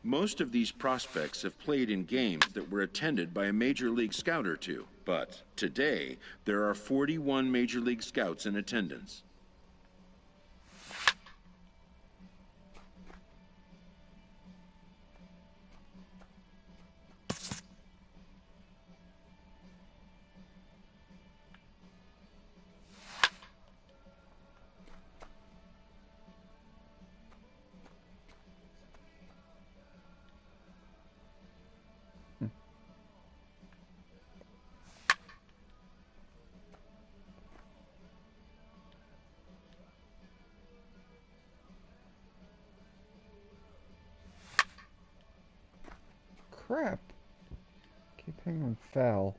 Most of these prospects have played in games that were attended by a Major League Scout or two, but today there are 41 Major League Scouts in attendance. Crap. Keep hitting foul.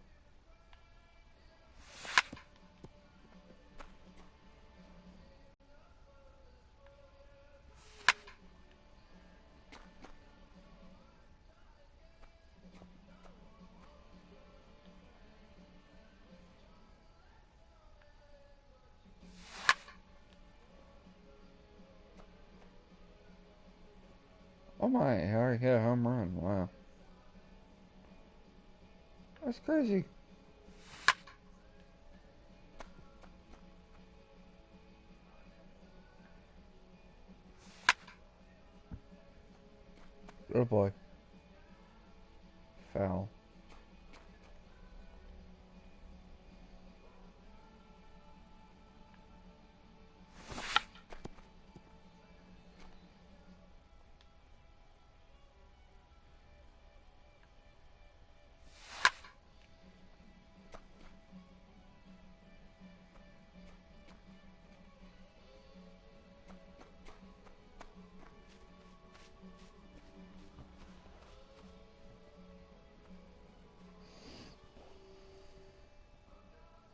Oh my, I already hit a home run. Wow. That's crazy. Oh boy. Foul.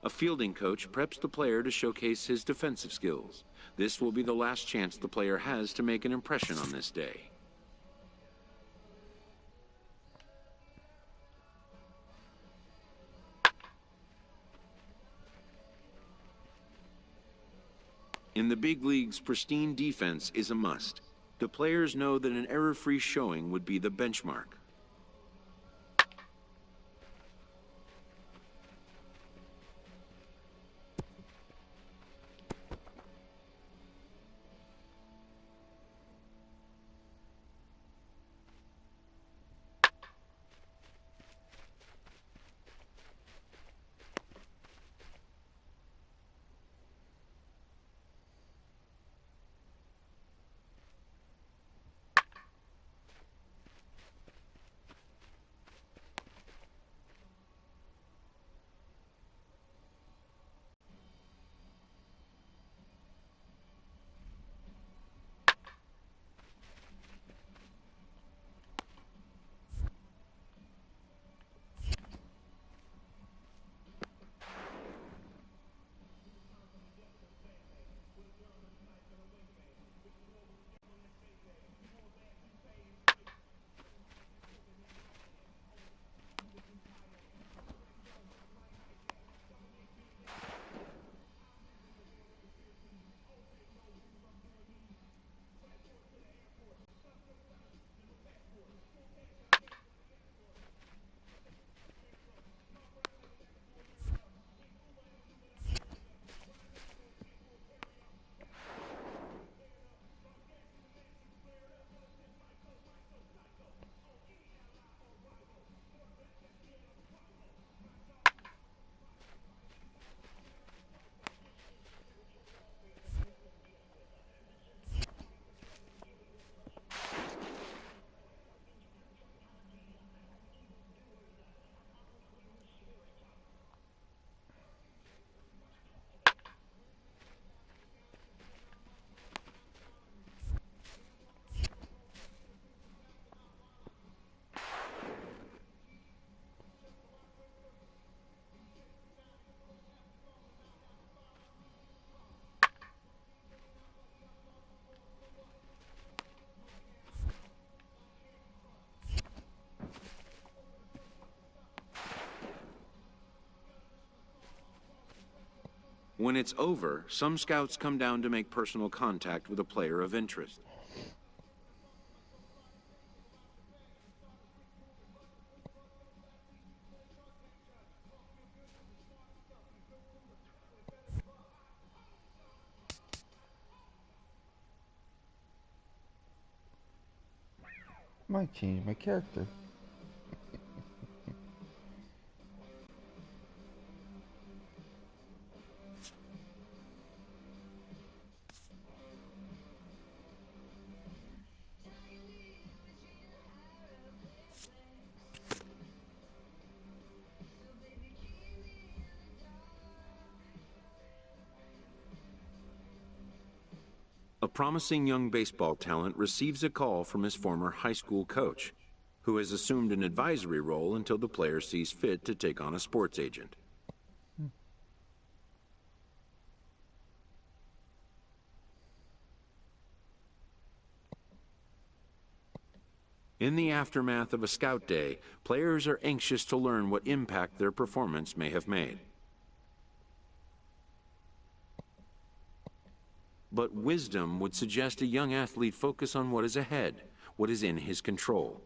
A fielding coach preps the player to showcase his defensive skills. This will be the last chance the player has to make an impression on this day. In the big leagues, pristine defense is a must. The players know that an error-free showing would be the benchmark. When it's over, some scouts come down to make personal contact with a player of interest. Might change my character. A promising young baseball talent receives a call from his former high school coach, who has assumed an advisory role until the player sees fit to take on a sports agent. In the aftermath of a scout day, players are anxious to learn what impact their performance may have made. But wisdom would suggest a young athlete focus on what is ahead, what is in his control.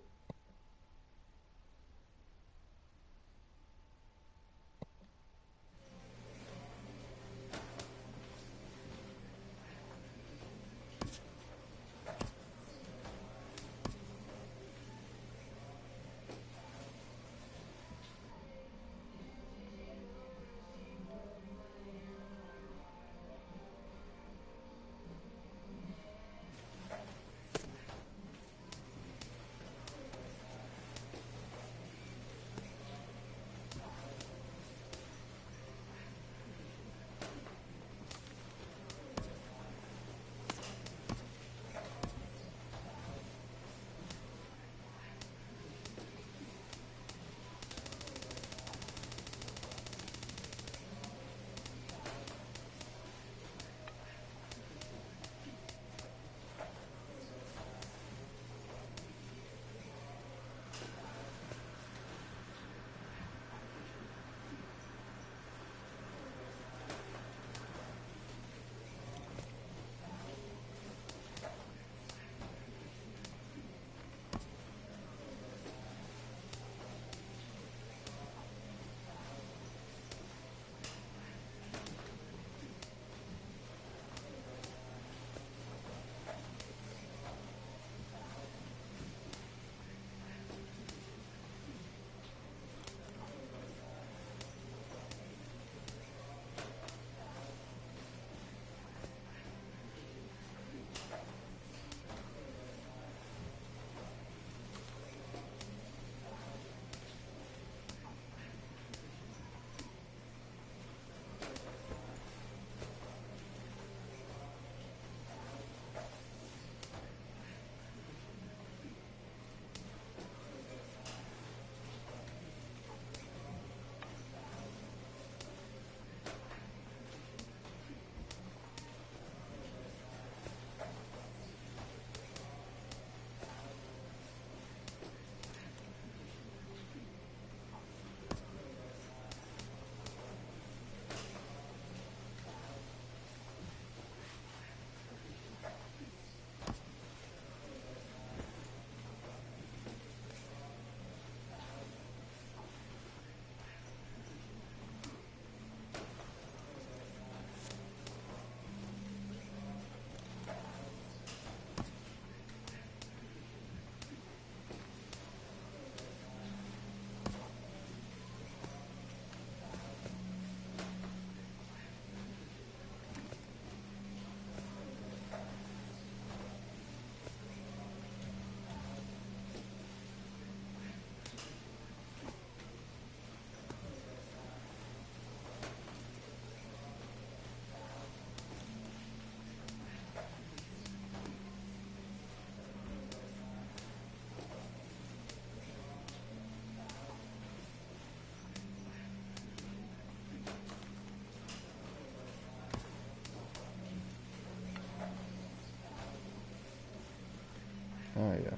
Oh, yeah.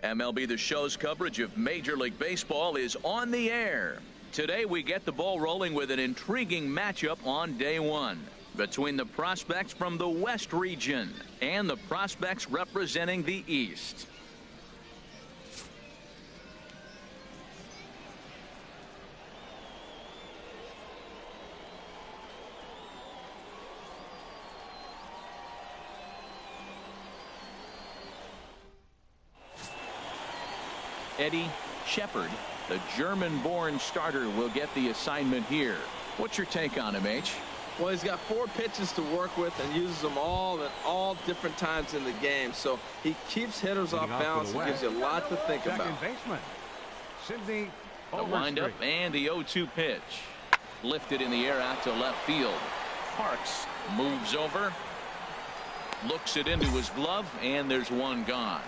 MLB The Show's coverage of Major League Baseball is on the air. Today we get the ball rolling with an intriguing matchup on day one between the prospects from the West region and the prospects representing the East. Eddie Shepard, the German-born starter, will get the assignment here. What's your take on him, H? Well, he's got 4 pitches to work with and uses them all at all different times in the game. So he keeps hitters off balance and gives you a lot to think about. The windup and the 0-2 pitch. Lifted in the air out to left field. Parks moves over, looks it into his glove, and there's one gone.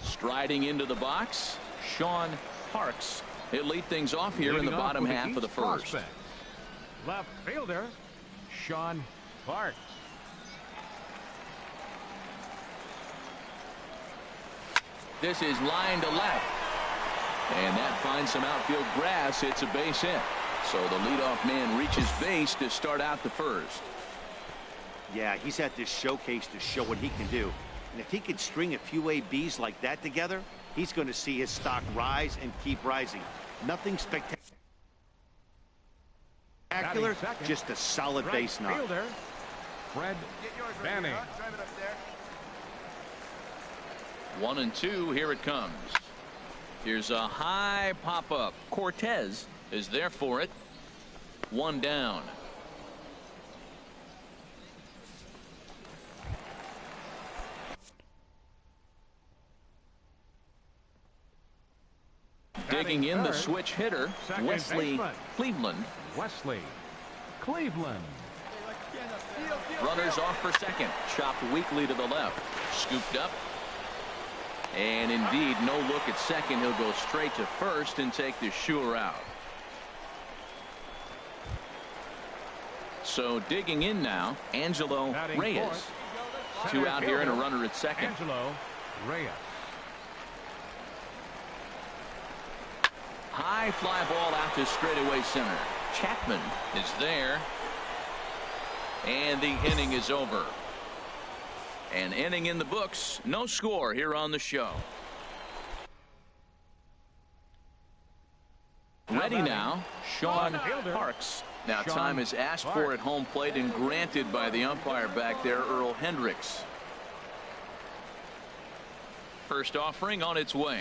Striding into the box, Sean Parks. He'll lead things off here in the bottom half of the first. Left fielder, Sean Parks. This is line to left. And that finds some outfield grass. It's a base hit. So the leadoff man reaches base to start out the first. Yeah, he's at this showcase to show what he can do. And if he can string a few ABs like that together, he's going to see his stock rise and keep rising. Nothing spectacular, just a solid base knock. Fielder, Fred Banning. 1-2, here it comes. Here's a high pop-up. Cortez is there for it. 1 down. Digging in the switch hitter, Wesley Cleveland. Wesley Cleveland. Runners off for second. Chopped weakly to the left. Scooped up. And indeed, no look at second. He'll go straight to first and take the sure out. So digging in now, Angelo Reyes. 2 out here and a runner at second. Angelo Reyes. High fly ball out to straightaway center. Chapman is there. And the inning is over. An inning in the books. No score here on the show. Ready now, Sean Parks. Now time is asked for at home plate and granted by the umpire back there, Earl Hendricks. First offering on its way.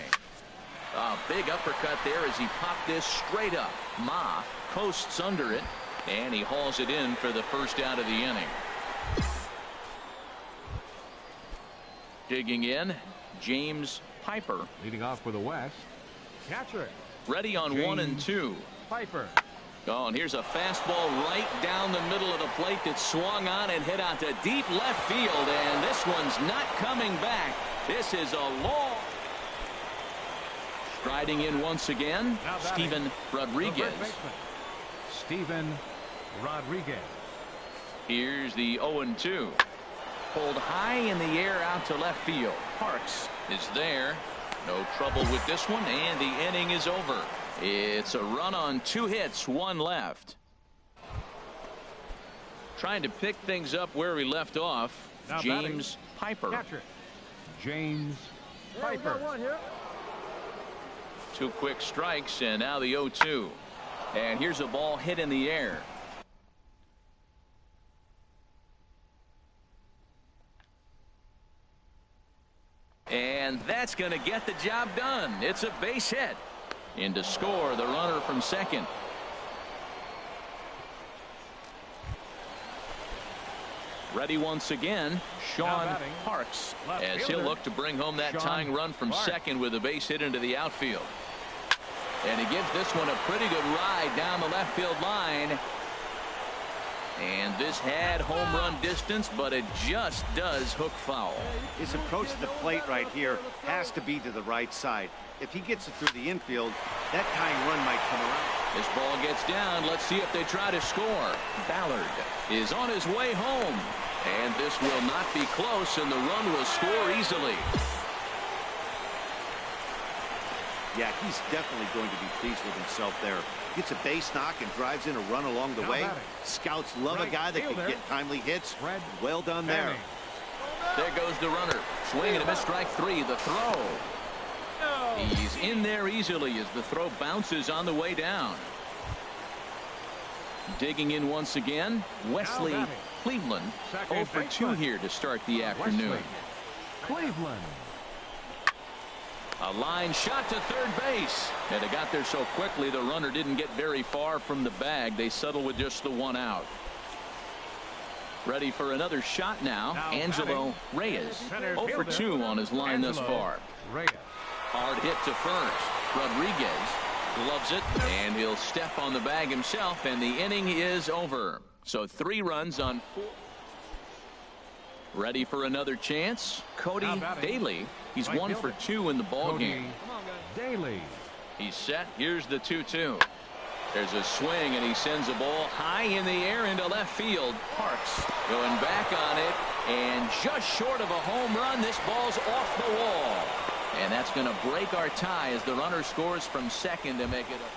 A big uppercut there as he popped this straight up. Ma coasts under it, and he hauls it in for the first out of the inning. Digging in, James Piper. Leading off for the West. Catcher. Ready on James 1 and 2. Piper. Oh, and here's a fastball right down the middle of the plate that swung on and hit out to deep left field, and this one's not coming back. This is a long. Striding in once again, Steven Rodriguez. Steven Rodriguez. Here's the 0-2. Pulled high in the air out to left field. Parks is there. No trouble with this one, and the inning is over. It's a run on 2 hits, 1 left. Trying to pick things up where we left off, now James Piper. Catcher. James Piper. 2 quick strikes, and now the 0-2. And here's a ball hit in the air. And that's going to get the job done. It's a base hit. In to score, the runner from second. Ready once again, Sean Parks, as he'll look to bring home that tying run from second with a base hit into the outfield. And he gives this one a pretty good ride down the left field line. And this had home run distance, but it just does hook foul. His approach to the plate right here has to be to the right side. If he gets it through the infield, that tying run might come around. This ball gets down. Let's see if they try to score. Ballard is on his way home. And this will not be close, and the run will score easily. Yeah, he's definitely going to be pleased with himself there. Gets a base knock and drives in a run along the way. Scouts love a guy that can get timely hits. Well done there. There goes the runner. Swing and a miss, strike three. The throw. He's in there easily as the throw bounces on the way down. Digging in once again, Wesley Cleveland. 0 for 2 here to start the afternoon. Cleveland. A line shot to third base. And it got there so quickly the runner didn't get very far from the bag. They settle with just the one out. Ready for another shot now. Angelo Reyes. 0 for 2 on his line thus far. Reyes. Hard hit to first. Rodriguez gloves it, and he'll step on the bag himself, and the inning is over. So 3 runs on 4. Ready for another chance. Cody Daly. He's 1 for 2 in the ball game. Daly. He's set. Here's the 2-2. There's a swing, and he sends a ball high in the air into left field. Parks going back on it, and just short of a home run. This ball's off the wall. And that's going to break our tie as the runner scores from second to make it up.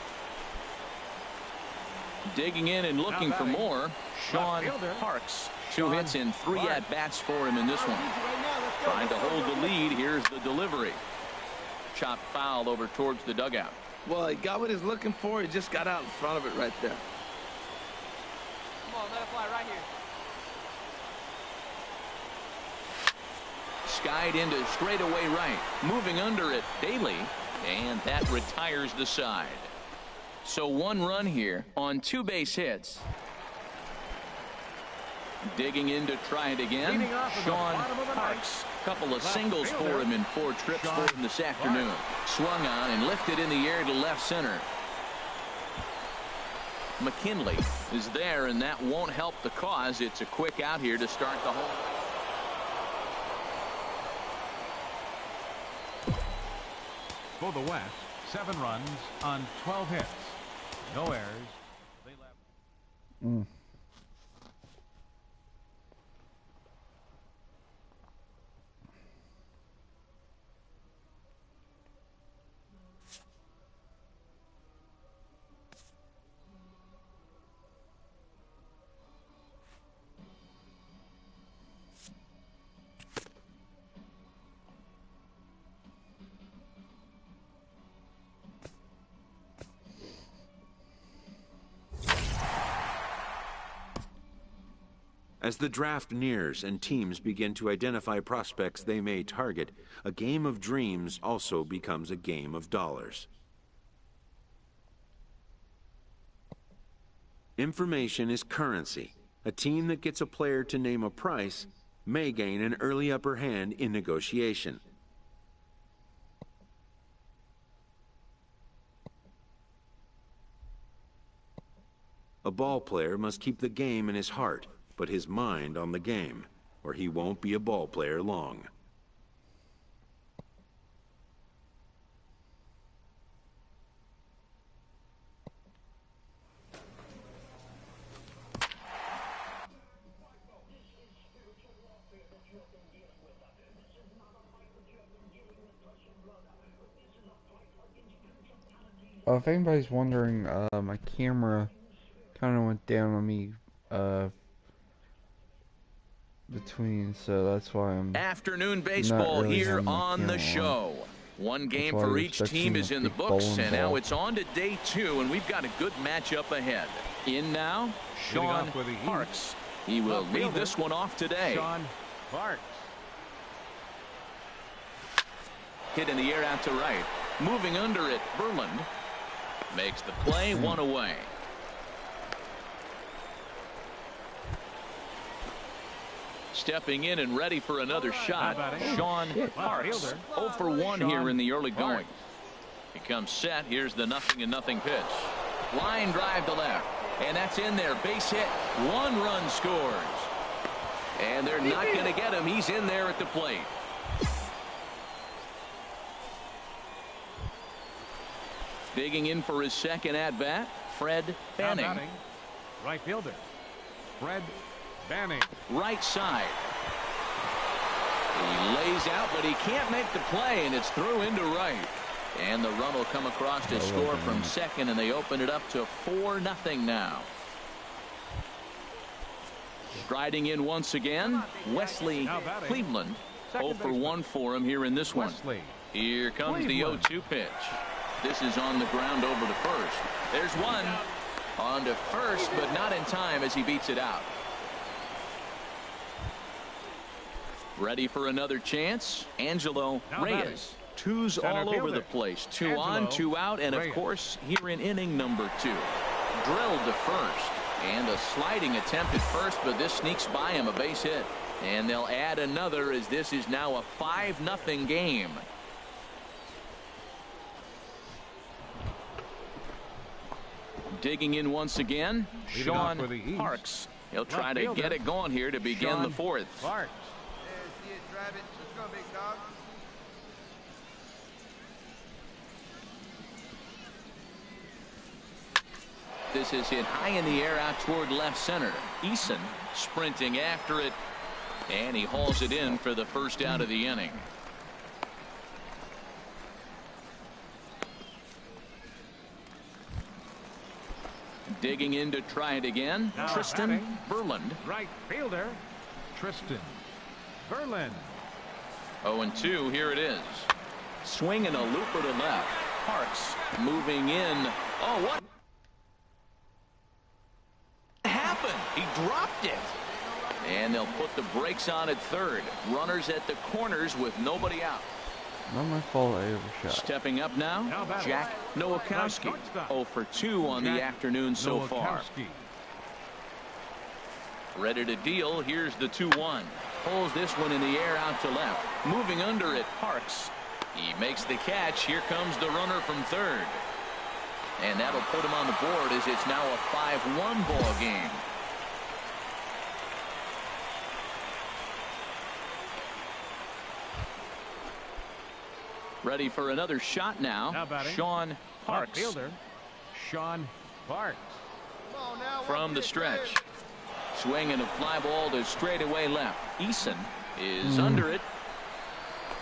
Digging in and looking for more. Sean Parks. 2 hits and 3 at-bats for him in this one. Trying to hold the lead. Here's the delivery. Chopped foul over towards the dugout. Well, he got what he's looking for. He just got out in front of it right there. Come on, let it fly right here. Skied into straightaway right. Moving under it, Daly. And that retires the side. So 1 run here on 2 base hits. Digging in to try it again. Sean Parks. Couple of singles for him in 4 trips for him this afternoon. Swung on and lifted in the air to left center. McKinley is there, and that won't help the cause. It's a quick out here to start the hole. For the West, 7 runs on 12 hits. No errors. They left. As the draft nears and teams begin to identify prospects they may target, a game of dreams also becomes a game of dollars. Information is currency. A team that gets a player to name a price may gain an early upper hand in negotiation. A ball player must keep the game in his heart, but his mind on the game, or he won't be a ball player long. If anybody's wondering, my camera kind of went down on me, between, so that's why I'm afternoon baseball really here on the show. On. 1 game for each team is in the books, and now it's on to day 2, and we've got a good matchup ahead. In now, Sean Parks. He will lead this one off today. Sean Parks. Hit in the air out to right. Moving under it, Verland makes the play, 1 away. Stepping in and ready for another shot, Sean Parks. 0 for 1 here in the early going. He comes set. Here's the 0-0 pitch. Line drive to left. And that's in there. Base hit. 1 run scores. And they're not going to get him. He's in there at the plate. Digging in for his second at-bat, Fred Banning. Right fielder, Fred Banning. Right side. He lays out, but he can't make the play, and it's through into right. And the run will come across to score from second, and they open it up to 4-0 now. Striding in once again, Wesley Cleveland. 0 for 1 for him here in this one. Here comes the 0-2 pitch. This is on the ground over to first. There's one. On to first, but not in time as he beats it out. Ready for another chance. Angelo Reyes. 2's all over the place. 2 on, 2 out, and of course here in inning number 2. Drilled to first. And a sliding attempt at first, but this sneaks by him, a base hit. And they'll add another as this is now a 5-0 game. Digging in once again, Sean Parks. He'll try to get it going here to begin the 4th. Parks. This is hit high in the air out toward left center. Eason sprinting after it, and he hauls it in for the first out of the inning. Digging in to try it again, Now Tristan Verland. Right fielder, Tristan Verland. 0-2, here it is. Swinging a looper to left. Parks moving in. Oh, what happened? He dropped it. And they'll put the brakes on at third. Runners at the corners with nobody out. Not my fault I overshot. Stepping up now, Jack Nowakowski. 0 for 2 on the afternoon so far. Ready to deal. Here's the 2-1. Pulls this one in the air out to left. Moving under it, Parks. He makes the catch. Here comes the runner from third. And that'll put him on the board as it's now a 5-1 ball game. Ready for another shot now. Sean Parks. Fielder, Sean Parks. From the stretch. Swinging a fly ball to straightaway left. Eason is under it.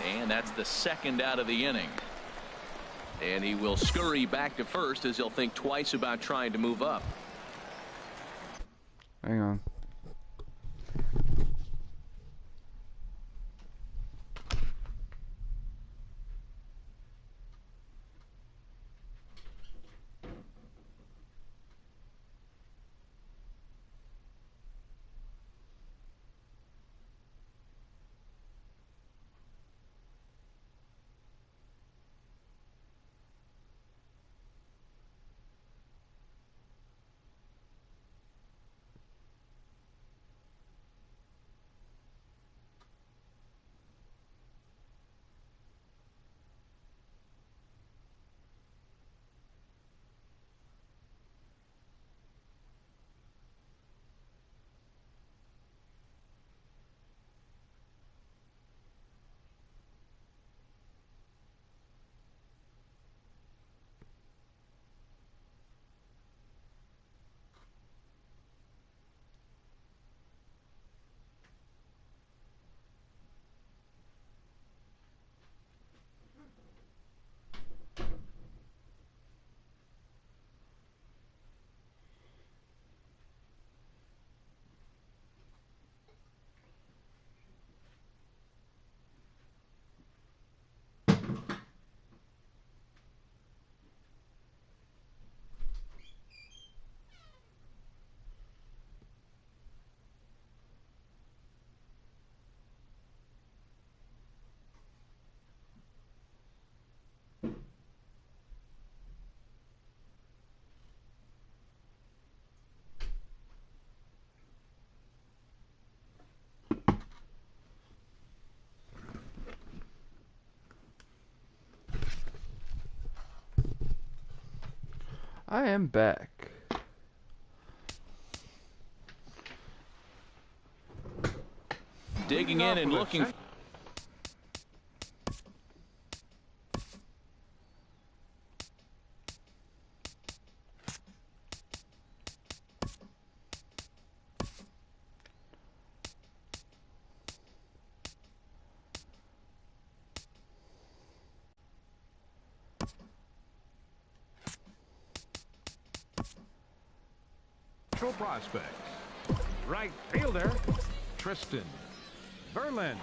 And that's the second out of the inning. And he will scurry back to first as he'll think twice about trying to move up. Hang on. I am back. Digging in and looking. Prospect. Right fielder, Tristan Berlin.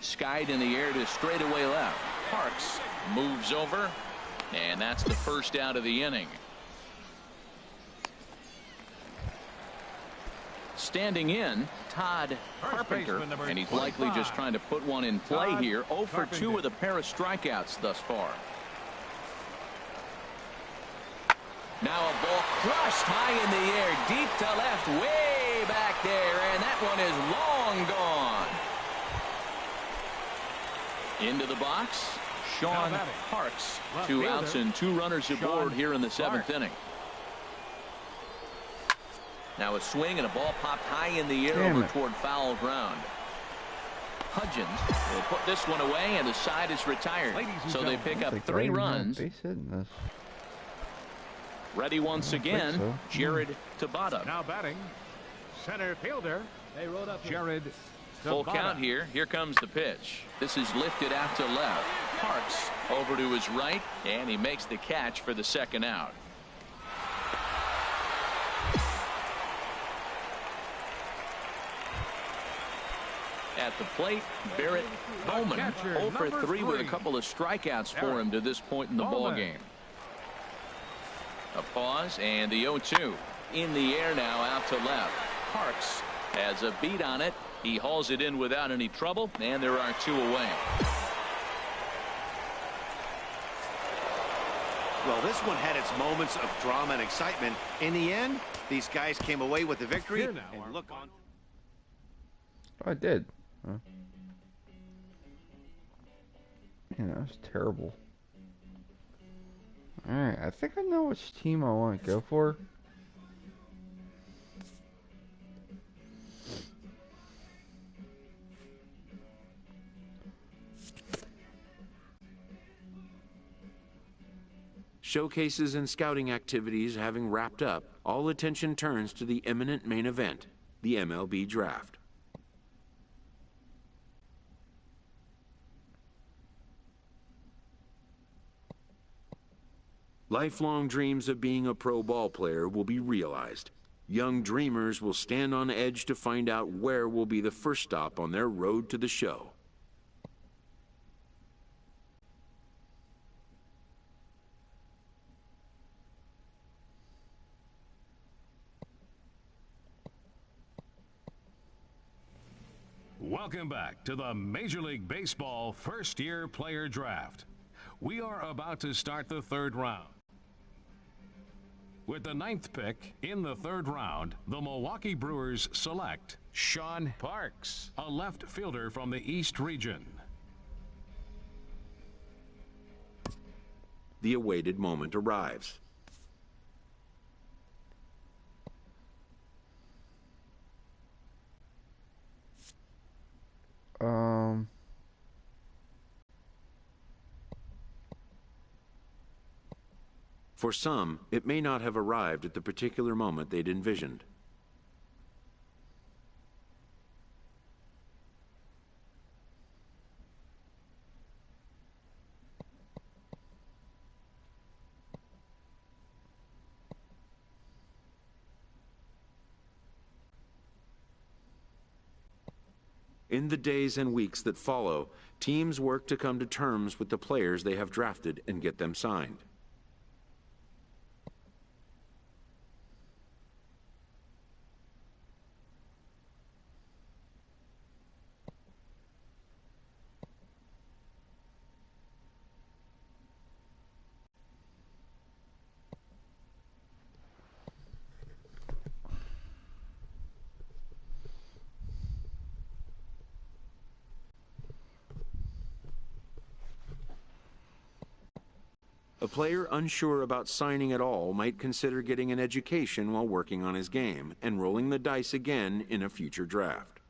Skied in the air to straightaway left. Parks moves over, and that's the first out of the inning. Standing in, Todd Carpenter, and he's likely just trying to put one in play here. 0 for 2 with a pair of strikeouts thus far. Now a ball crushed high in the air, deep to left, way back there, and that one is long gone. Into the box, Sean Parks. 2 outs and 2 runners aboard here in the 7th inning. Now a swing and a ball popped high in the air over toward foul ground. Hudgens will put this one away, and the side is retired. So they pick up 3 runs. Ready once again, Jared Tabata. Now batting, center fielder, Jared Tabata. Full count here. Here comes the pitch. This is lifted out to left. Parks over to his right, and he makes the catch for the 2nd out. At the plate, Barrett Bowman 0 for 3 with a couple of strikeouts for him to this point in the ball game. A pause and the 0-2 in the air now out to left. Parks has a beat on it. He hauls it in without any trouble, and there are 2 away. Well, this one had its moments of drama and excitement. In the end, these guys came away with the victory. And look on. Oh, I did. Huh? Man, that was terrible. Alright, I think I know which team I want to go for. Showcases and scouting activities having wrapped up, all attention turns to the imminent main event, the MLB Draft. Lifelong dreams of being a pro ball player will be realized. Young dreamers will stand on edge to find out where will be the first stop on their road to the show. Welcome back to the Major League Baseball first-year player draft. We are about to start the third round. With the 9th pick in the third round, the Milwaukee Brewers select Sean Parks, a left fielder from the East region. The awaited moment arrives. For some, it may not have arrived at the particular moment they'd envisioned. In the days and weeks that follow, teams work to come to terms with the players they have drafted and get them signed. A player unsure about signing at all might consider getting an education while working on his game and rolling the dice again in a future draft.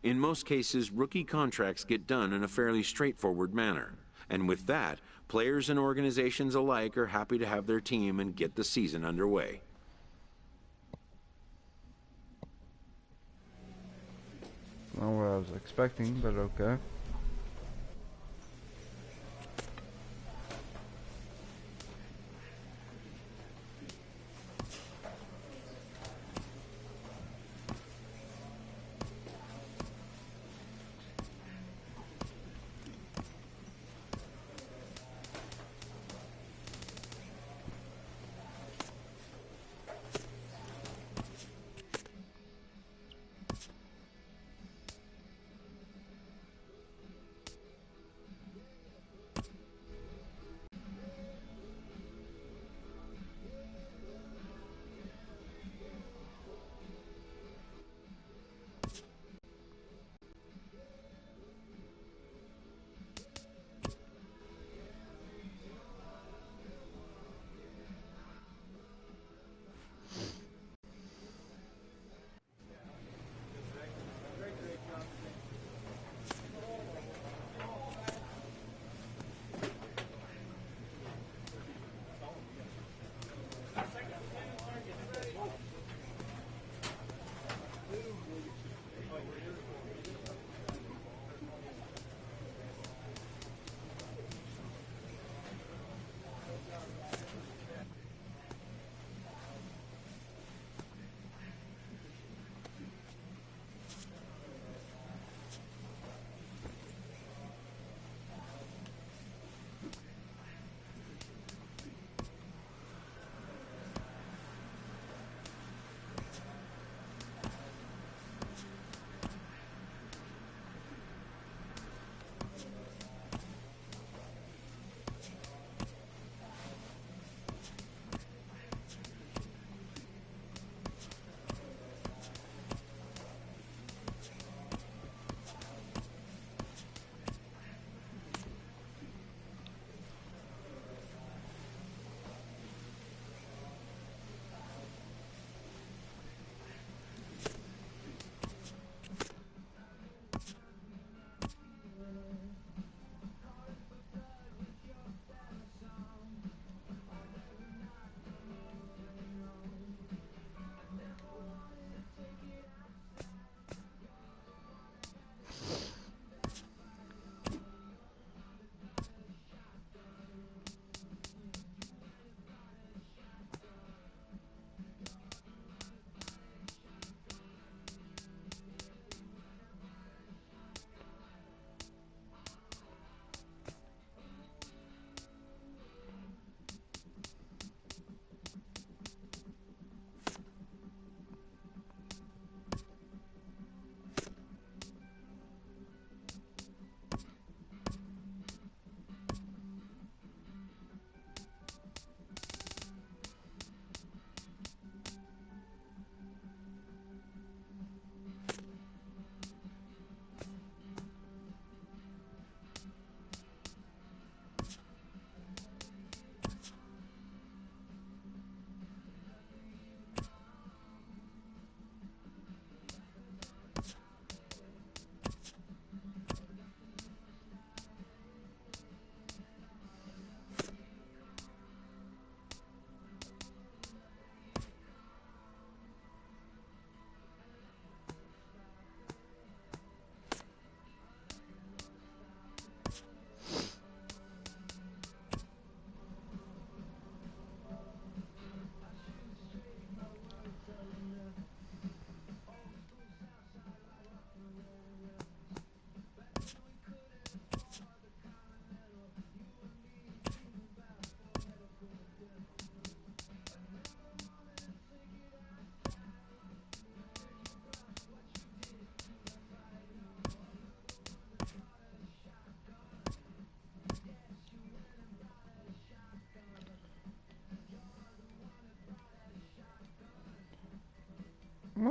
In most cases, rookie contracts get done in a fairly straightforward manner. And with that, players and organizations alike are happy to have their team and get the season underway. Not what I was expecting, but okay.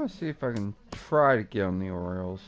want to see if I can try to get on the Orioles.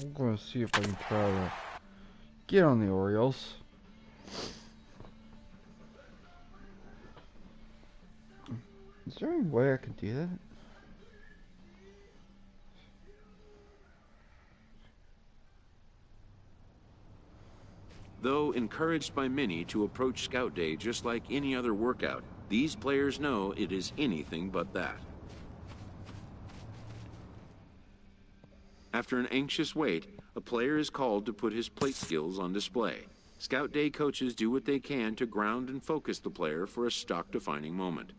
I'm gonna see if I can try to get on the Orioles. Is there any way I could do that? Though encouraged by many to approach Scout Day just like any other workout, these players know it is anything but that. After an anxious wait, a player is called to put his plate skills on display. Scout Day coaches do what they can to ground and focus the player for a stock-defining moment.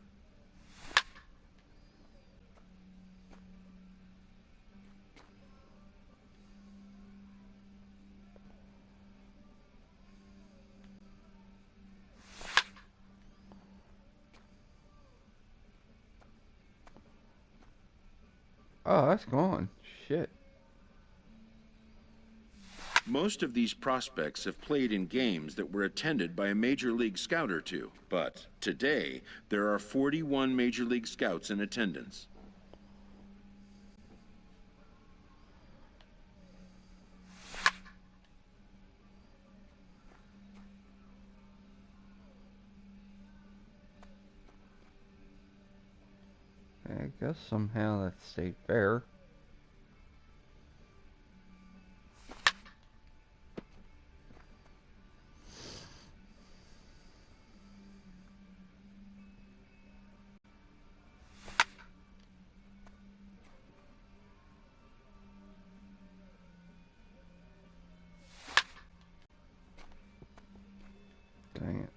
Oh, that's gone. Shit. Most of these prospects have played in games that were attended by a Major League Scout or two, but today there are 41 Major League Scouts in attendance. I guess somehow that stayed fair. Dang it.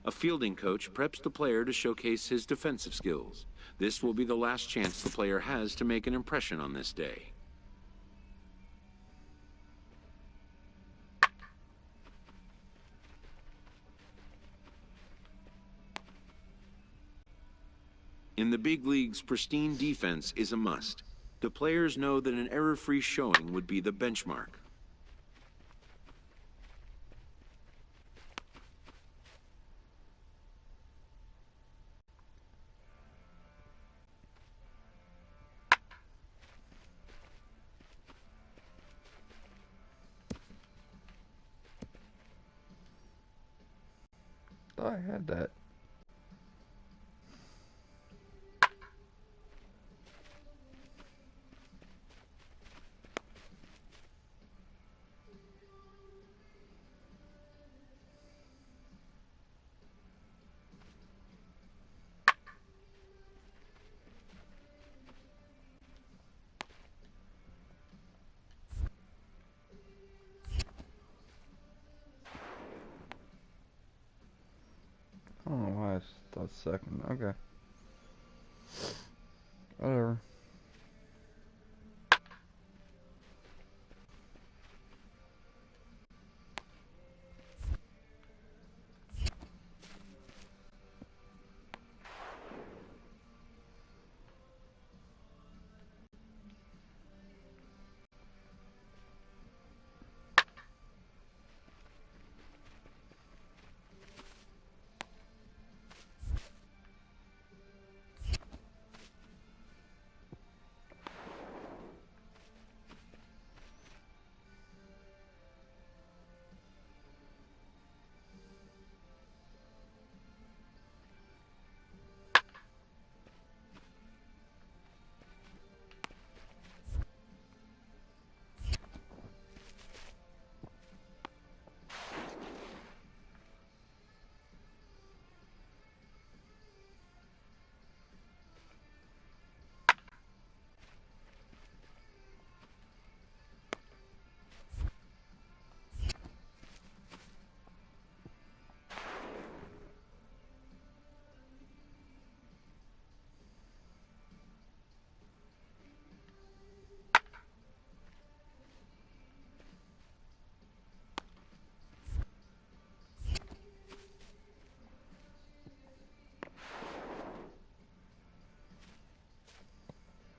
A fielding coach preps the player to showcase his defensive skills. This will be the last chance the player has to make an impression on this day. In the big leagues, pristine defense is a must. The players know that an error-free showing would be the benchmark. Thought I had that. I don't know why I thought second. Okay. Whatever.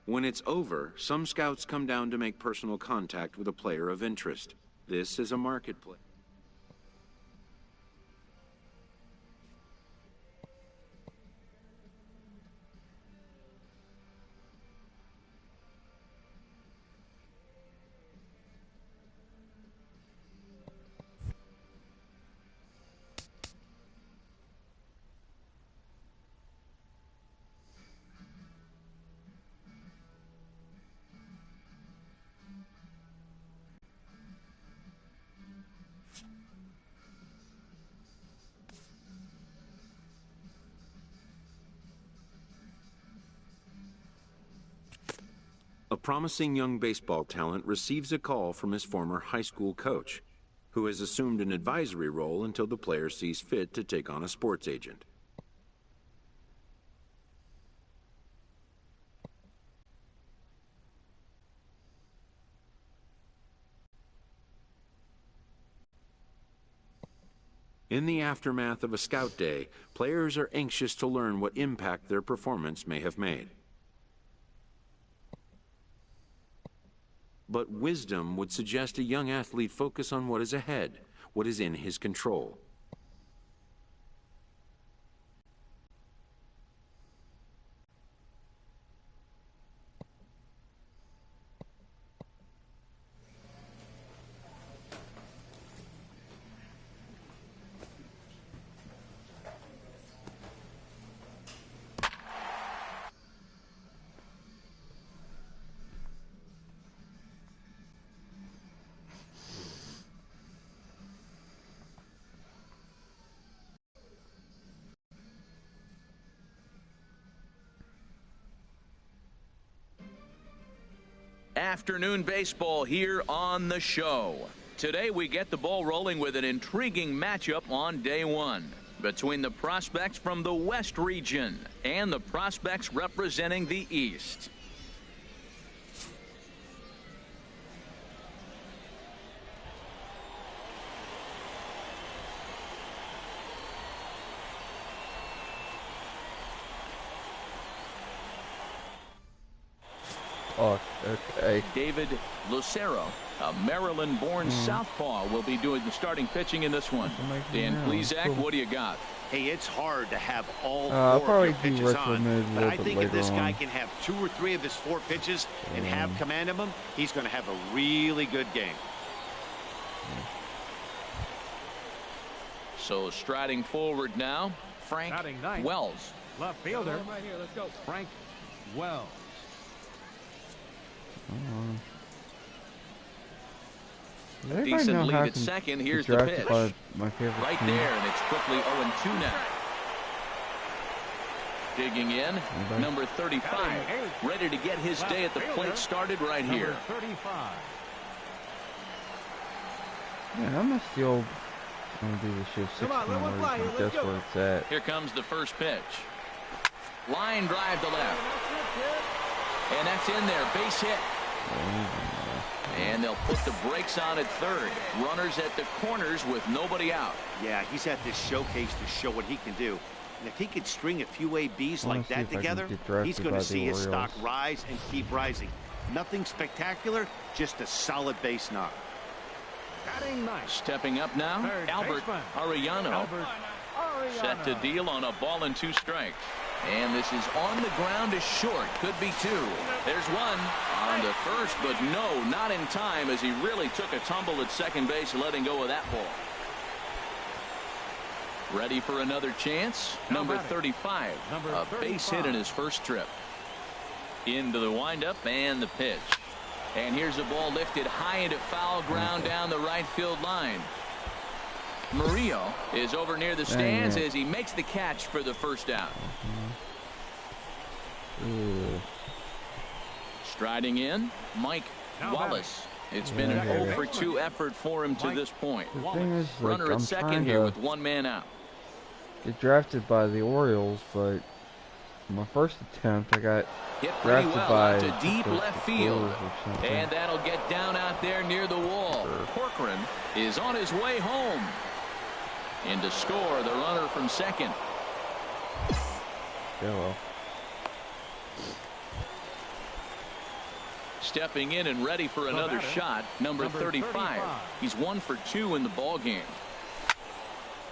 When it's over, some scouts come down to make personal contact with a player of interest. This is a marketplace. A promising young baseball talent receives a call from his former high school coach, who has assumed an advisory role until the player sees fit to take on a sports agent. In the aftermath of a scout day, players are anxious to learn what impact their performance may have made. But wisdom would suggest a young athlete focus on what is ahead, what is in his control. Afternoon baseball here on the show. Today we get the ball rolling with an intriguing matchup on day one between the prospects from the West region and the prospects representing the East. Oh, okay. David Lucero, a Maryland-born southpaw, will be doing the starting pitching in this one. Dan Plesac, what do you got? Hey, it's hard to have all I'll four of your probably do pitches on, retro but I move a think little if this bit guy later can have 2 or 3 of his 4 pitches and have command of them, he's going to have a really good game. So striding forward now, Frank Wells. Left fielder. Right here, let's go. Frank Wells. Does Decent anybody know lead how at to second. Here's be the drafted pitch. by my favorite Right team? there, and it's quickly 0-2 now. Digging in, number 35, ready to get his day at the plate started right here. 35. Yeah, I must still want to do this shit 6 on, let one fly here, that's let's go. where it's at. Here comes the first pitch. Line drive to left. And that's in there, base hit. And they'll put the brakes on at third. Runners at the corners with nobody out. Yeah, he's at this showcase to show what he can do. And if he could string a few ABs like that together, he's going to see his stock rise and keep rising. Nothing spectacular, just a solid base knock. Stepping up now, Third Albert baseman. Arellano. Set to deal on a ball and 2 strikes. And this is on the ground is short. Could be 2. There's one on to first, but no, not in time as he really took a tumble at second base, letting go of that ball. Ready for another chance? Number 35. A base hit in his first trip. Into the windup and the pitch. And here's a ball lifted high into foul ground down the right field line. Murillo is over near the stands as he makes the catch for the first out. Striding in, Mike Wallace. It's been an 0 for 2 effort for him to this point. The thing is, like, Runner at I'm second trying here to with 1 man out. get drafted by the Orioles, but my first attempt I got Hit pretty drafted well by out to deep the left field. Brewers or something. And that'll get down out there near the wall. Corcoran is on his way home. And to score, the runner from second. Yeah, well. Stepping in and ready for another shot, number 35. He's 1 for 2 in the ball game.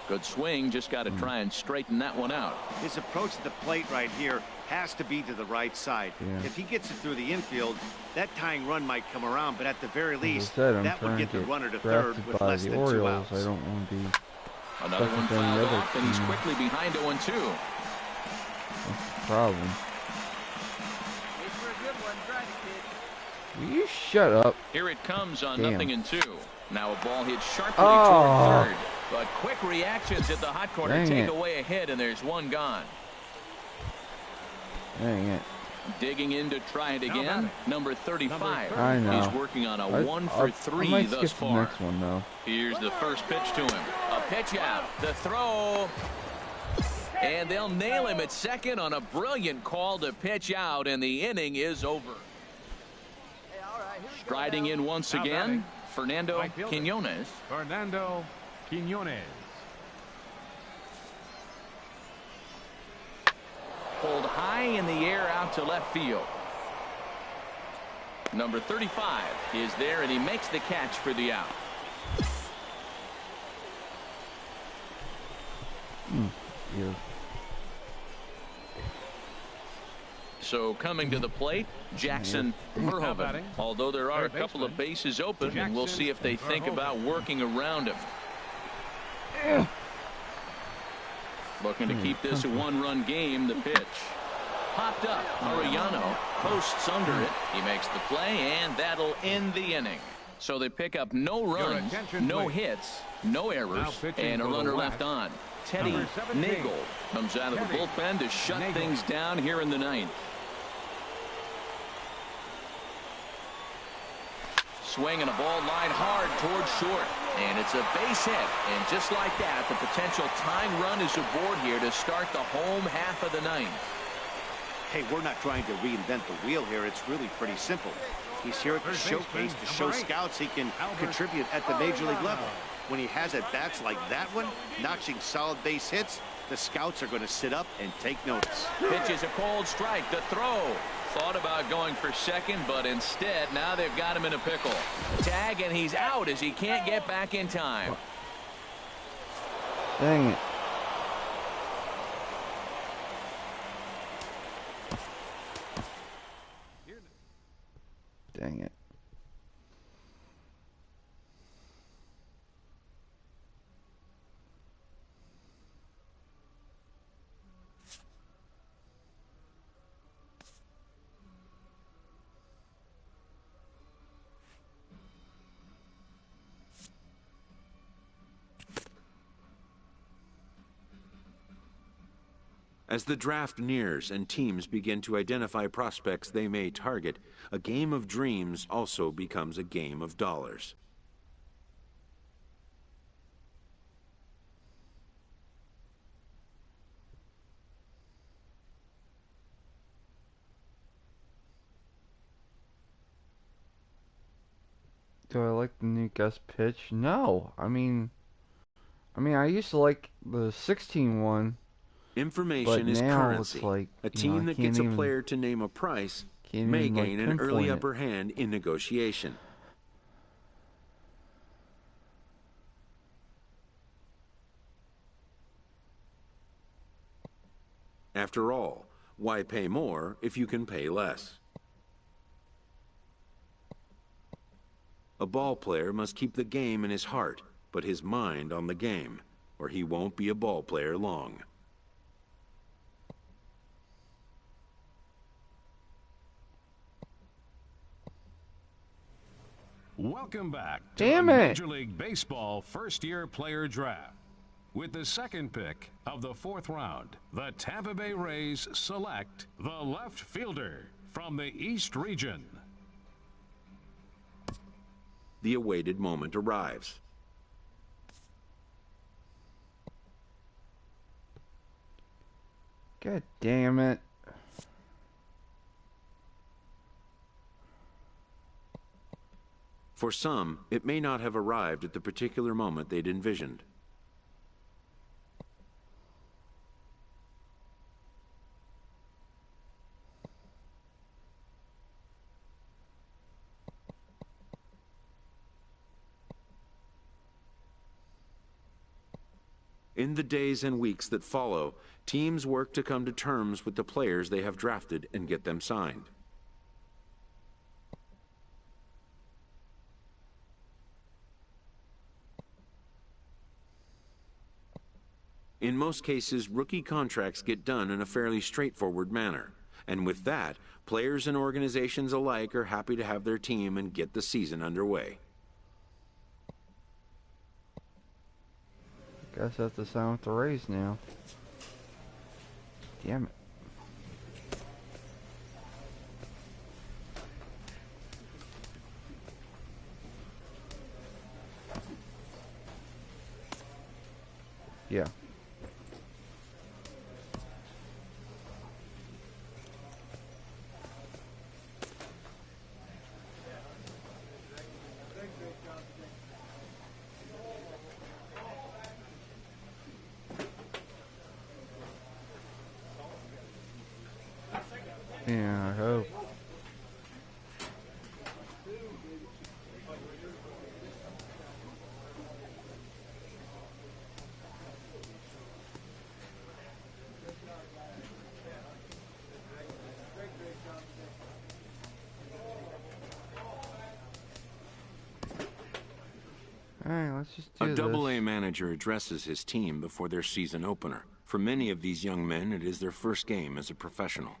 Good swing, just got to try and straighten that one out. His approach to the plate right here has to be to the right side. Yeah. If he gets it through the infield, that tying run might come around, but at the very least, said, that would get the runner to third with less than 2 outs. I don't want to be Another one fouled off, and he's quickly behind 0-2. That's the problem. Will you shut up? Here it comes on Damn. 0-2. Now a ball hit sharply toward third. But quick reactions at the hot corner Dang take it. away a hit, and there's one gone. Dang it. Digging in to try it again, number 35. I know. He's working on a 1 for 3 I might thus skip far. the next one, though. Here's the first pitch to him. A pitch out. The throw. And they'll nail him at second on a brilliant call to pitch out, and the inning is over. Striding in once again, Fernando Quiñones. Fernando Quiñones. Pulled high in the air out to left field. Number 35 is there, and he makes the catch for the out. Yeah. So coming to the plate, Jackson Verhoeven. batting. Although there are a Third couple of baseman, bases open, and we'll see if they think Verhoeven. about working around him. Looking to keep this a one-run game. The pitch. Popped up. Arellano posts under it. He makes the play, and that'll end the inning. So they pick up no runs, attention, no please. hits, no errors, Now pitching and a for the runner West, left on. Teddy number 17, Nagel comes out of the Teddy bullpen to shut Nagel. things down here in the ninth. Swinging a ball line hard towards short, and it's a base hit. And just like that, the potential tying run is aboard here to start the home half of the ninth. Hey, we're not trying to reinvent the wheel here. It's really pretty simple. He's here at the Third showcase baseman, to show number 8, scouts he can Albert contribute at the major league level. Pujols. When he has at-bats like that one, notching solid base hits, the scouts are going to sit up and take notice. Pitch is a cold strike. The throw. Thought about going for second, but instead, now they've got him in a pickle. Tag, and he's out as he can't get back in time. Dang it. Dang it. As the draft nears and teams begin to identify prospects they may target, a game of dreams also becomes a game of dollars. Do I like the new guest pitch? No. I mean, I used to like the 16 one. Information But is now currency. it's like, A you know, team I that can't gets a even- player to name a price Can't may even, like, gain an early pinpoint it. upper hand in negotiation. After all, why pay more if you can pay less? A ball player must keep the game in his heart, but his mind on the game, or he won't be a ball player long. Welcome back to Damn the it. Major League Baseball first-year player draft. With the second pick of the 4th round, the Tampa Bay Rays select the left fielder from the East region. The awaited moment arrives. God damn it. For some, it may not have arrived at the particular moment they'd envisioned. In the days and weeks that follow, teams work to come to terms with the players they have drafted and get them signed. In most cases, rookie contracts get done in a fairly straightforward manner. And with that, players and organizations alike are happy to have their team and get the season underway. Guess I have to sign with the Rays now. Damn it. Yeah. Yeah, I hope. Alright, let's just do this. A Double-A manager addresses his team before their season opener. For many of these young men, it is their first game as a professional.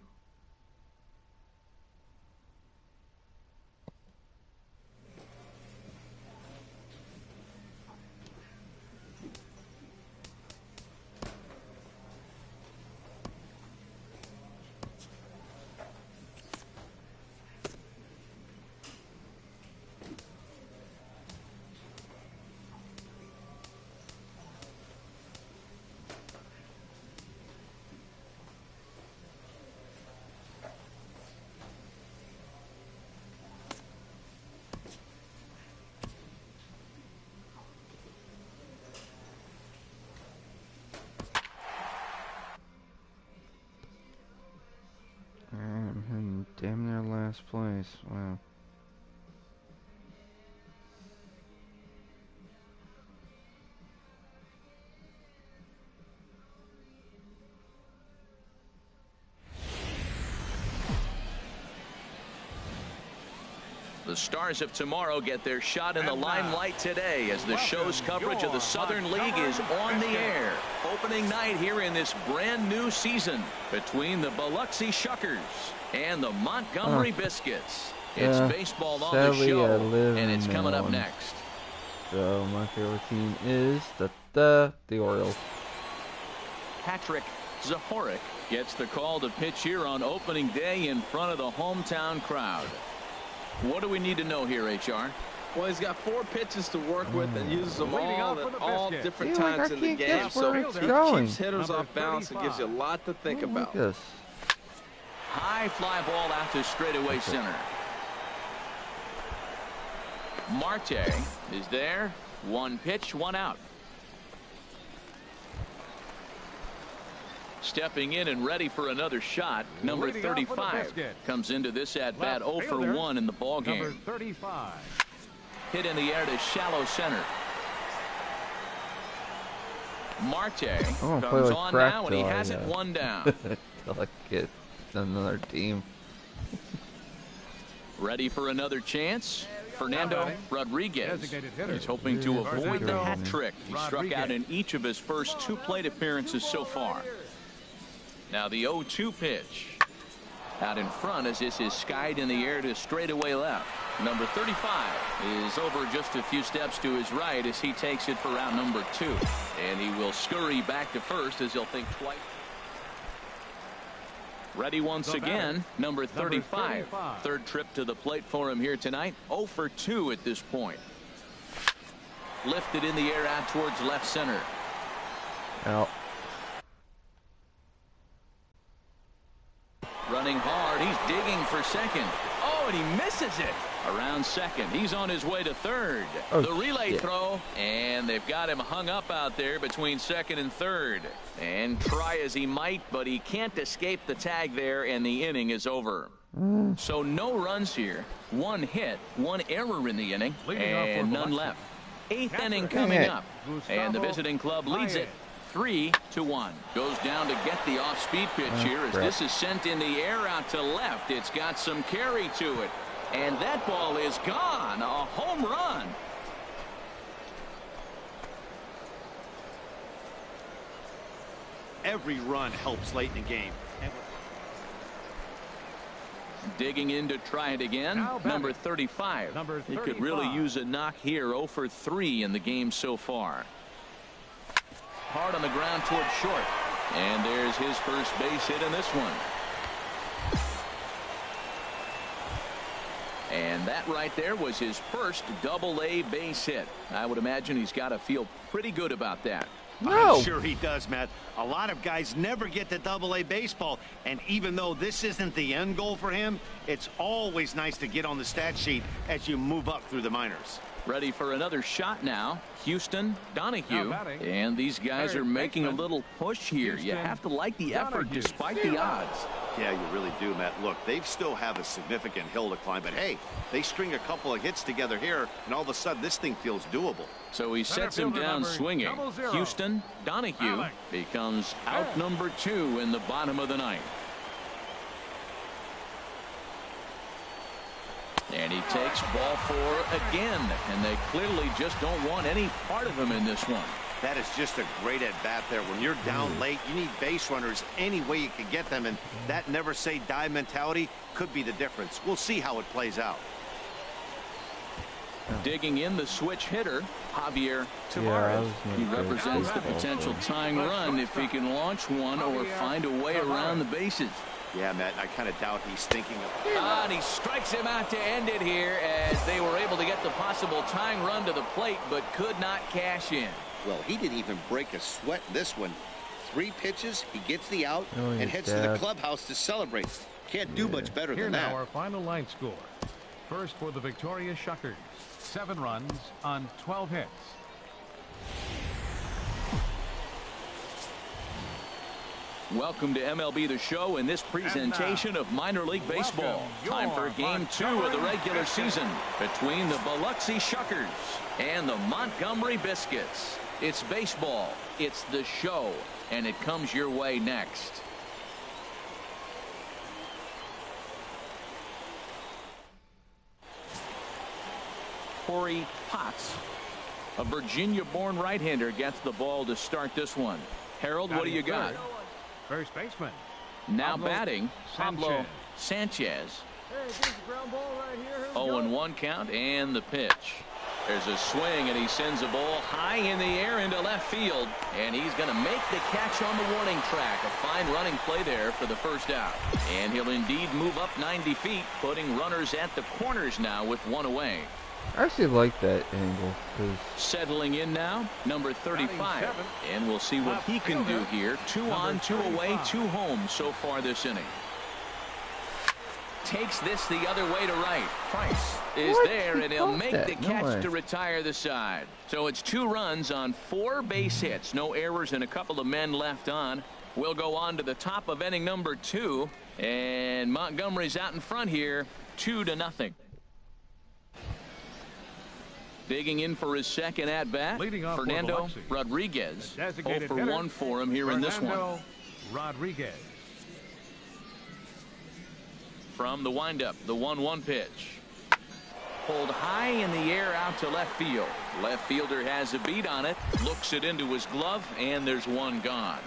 I'm in damn near last place. Wow. The Stars of tomorrow get their shot in the limelight today as the show's coverage of the Southern League is on the air. Opening night here in this brand new season between the Biloxi Shuckers and the Montgomery Biscuits. It's baseball on the show, and it's coming up next. So my favorite team is the Orioles. Patrick Zahorik gets the call to pitch here on opening day in front of the hometown crowd. What do we need to know here, HR? Well, he's got 4 pitches to work with and uses them all at all different times in the game. So he keeps hitters off balance and gives you a lot to think about. High fly ball out to straightaway center. Marte is there. 1 pitch, 1 out. Stepping in and ready for another shot, number 35 comes into this at bat 0 for 1 in the ball game. Number 35. Hit in the air to shallow center. Marte comes on now, and he has it 1 down. Till I get another team. Ready for another chance. Fernando Rodriguez. He's hoping to avoid the hat trick. He struck out in each of his first 2 plate appearances so far. Now the 0-2 pitch. Out in front as this is skied in the air to straightaway left. Number 35 is over just a few steps to his right as he takes it for out number 2. And he will scurry back to first as he'll think twice. Ready once again, number 35. Third trip to the plate for him here tonight. 0 for 2 at this point. Lifted in the air out towards left center. Out. Running hard, he's digging for second. Oh, and he misses it. Around second, he's on his way to third. The relay throw, and they've got him hung up out there between second and third. And try as he might, but he can't escape the tag there, and the inning is over. So no runs here. 1 hit, 1 error in the inning, and none left. 8th inning coming up, and the visiting club leads it 3-1. Goes down to get the off-speed pitch here as this is sent in the air out to left. It's got some carry to it. And that ball is gone. A home run. Every run helps late in the game. Digging in to try it again. Number 35. He could really use a knock here. 0 for 3 in the game so far. Hard on the ground towards short. And there's his first base hit in this one. And that right there was his first double-A base hit. I would imagine he's got to feel pretty good about that. No. I'm sure he does, Matt. A lot of guys never get to double-A baseball, and even though this isn't the end goal for him, it's always nice to get on the stat sheet as you move up through the minors. Ready for another shot now. Houston, Donahue, and these guys are making a little push here. You have to like the effort despite the odds. Yeah, you really do, Matt. Look, they still have a significant hill to climb, but hey, they string a couple of hits together here, and all of a sudden this thing feels doable. So he sets him down swinging. Houston, Donahue becomes out number 2 in the bottom of the ninth. And he takes ball 4 again, and they clearly just don't want any part of him in this one. That is just a great at-bat there. When you're down late, you need base runners any way you can get them, and that never-say-die mentality could be the difference. We'll see how it plays out. Digging in the switch hitter, Javier Tavares. He represents the potential tying run if he can launch one or find a way around the bases. Yeah, Matt, I kind of doubt he's thinking of it. And he strikes him out to end it here as they were able to get the possible tying run to the plate but could not cash in. Well, he didn't even break a sweat in this one. 3 pitches, he gets the out and heads to the clubhouse to celebrate. Can't do much better than that. Here now our final line score. First for the victorious Shuckers. 7 runs on 12 hits. Welcome to MLB the Show in this presentation of minor league baseball. Time for game 2 of the regular season between the Biloxi Shuckers and the Montgomery Biscuits. It's baseball, it's the show, and it comes your way next. Corey Potts, a Virginia-born right-hander, gets the ball to start this one. Harold, what do you got? First baseman. Now batting, Pablo Sanchez. 0-1 count and the pitch. There's a swing and he sends a ball high in the air into left field, and he's going to make the catch on the warning track. A fine running play there for the first out, and he'll indeed move up 90 feet, putting runners at the corners now with 1 away. I actually like that angle. Settling in now, number 35, and we'll see what he can do here. 2 on, 2 away, 2 home so far this inning. Takes this the other way to right. Price is there, and he'll make the catch to retire the side. So it's 2 runs on 4 base hits. No errors and a couple of men left on. We'll go on to the top of inning number 2, and Montgomery's out in front here, 2-0. Digging in for his second at-bat, Fernando Rodriguez. 0 for 1 for him here in this one. Rodriguez. From the windup, the 1-1 pitch. Pulled high in the air out to left field. Left fielder has a beat on it, looks it into his glove, and there's 1 gone.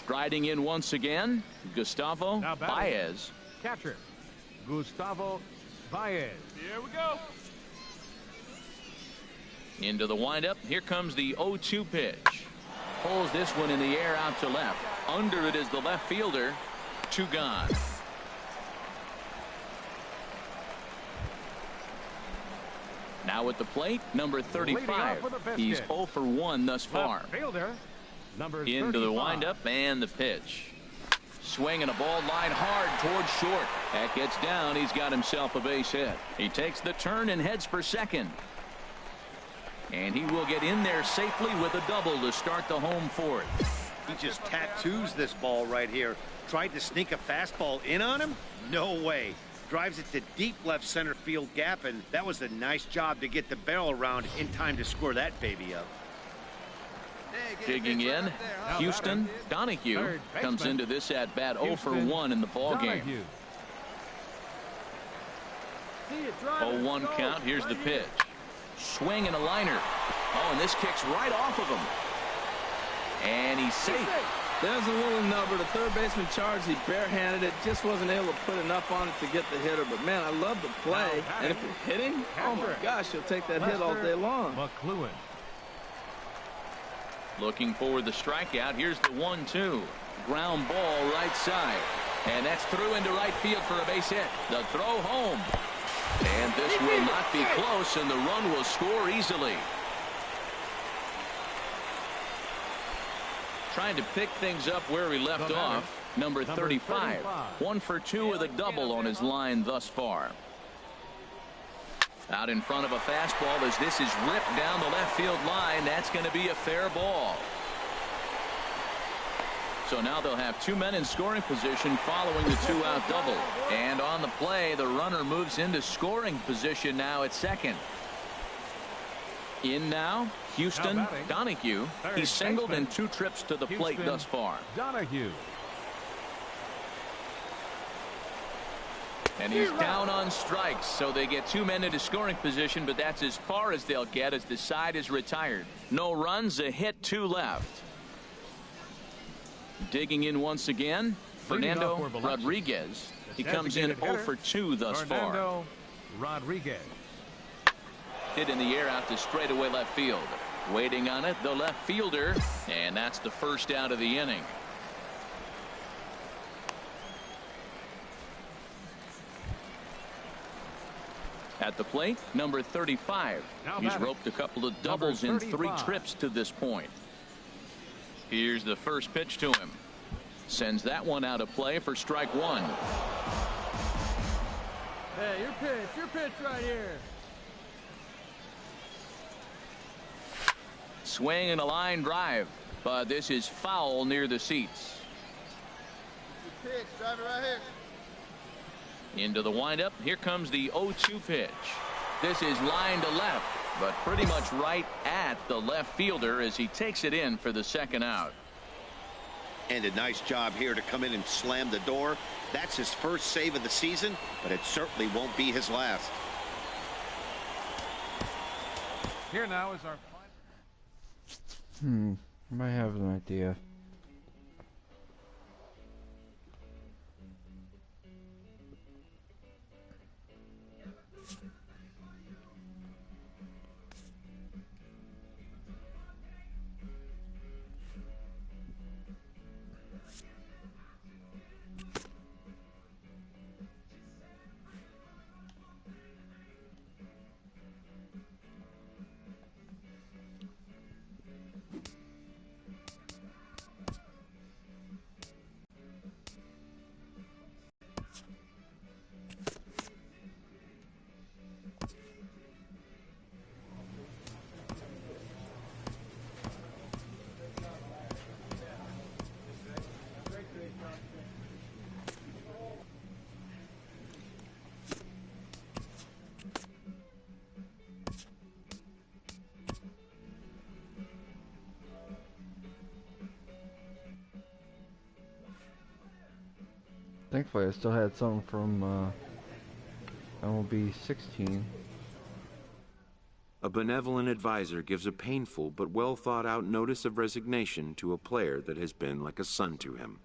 Striding in once again, Gustavo Baez. Catcher, Gustavo Baez. Here we go. Into the windup. Here comes the 0-2 pitch. Pulls this one in the air out to left. Under it is the left fielder. 2 gone. Now at the plate, number 35. He's 0 for 1 thus far. Fielder, number Into the windup and the pitch. Swinging a ball line hard towards short. That gets down. He's got himself a base hit. He takes the turn and heads for second. And he will get in there safely with a double to start the home fourth. He just tattoos this ball right here. Tried to sneak a fastball in on him? No way. drives it to deep left center field gap, and that was a nice job to get the barrel around in time to score that baby up. Digging in, Houston, Donahue comes into this at-bat 0 for 1 in the ball game. 0-1 count. Here's the pitch. Swing and a liner. Oh, and this kicks right off of him. And he's safe. There's a little number. The third baseman charged. He barehanded it. Just wasn't able to put enough on it to get the hitter. But, man, I love the play. And if it's hitting, oh, my gosh, he'll take that hit all day long. McLuhan. Looking for the strikeout. Here's the 1-2. Ground ball right side. And that's through into right field for a base hit. The throw home. And this will not be close, and the run will score easily. Trying to pick things up where we left off. Number 35. 1 for 2 with a double on his line thus far. Out in front of a fastball as this is ripped down the left field line. That's going to be a fair ball. So now they'll have 2 men in scoring position following the 2-out double. And on the play, the runner moves into scoring position now at second. In now, Houston, Donahue. He's singled in 2 trips to the plate thus far. Donahue. And he's down on strikes, so they get 2 men into scoring position, but that's as far as they'll get as the side is retired. No runs, a hit, 2 left. Digging in once again, Fernando Rodriguez. He comes in 0 for 2 thus far. Rodriguez. Hit in the air out to straightaway left field. Waiting on it, the left fielder, and that's the first out of the inning. At the plate, number 35. He's roped a couple of doubles in 3 trips to this point. Here's the first pitch to him. Sends that one out of play for strike 1. Hey, your pitch right here. Swing and a line drive, but this is foul near the seats. Good pitch, drive it right here. Into the windup. Here comes the 0-2 pitch. This is line to left, but pretty much right at the left fielder as he takes it in for the second out. And a nice job here to come in and slam the door. That's his first save of the season, but it certainly won't be his last. Here now is our I might have an idea. Thankfully, I still had some from MLB 16. A benevolent advisor gives a painful but well thought out notice of resignation to a player that has been like a son to him.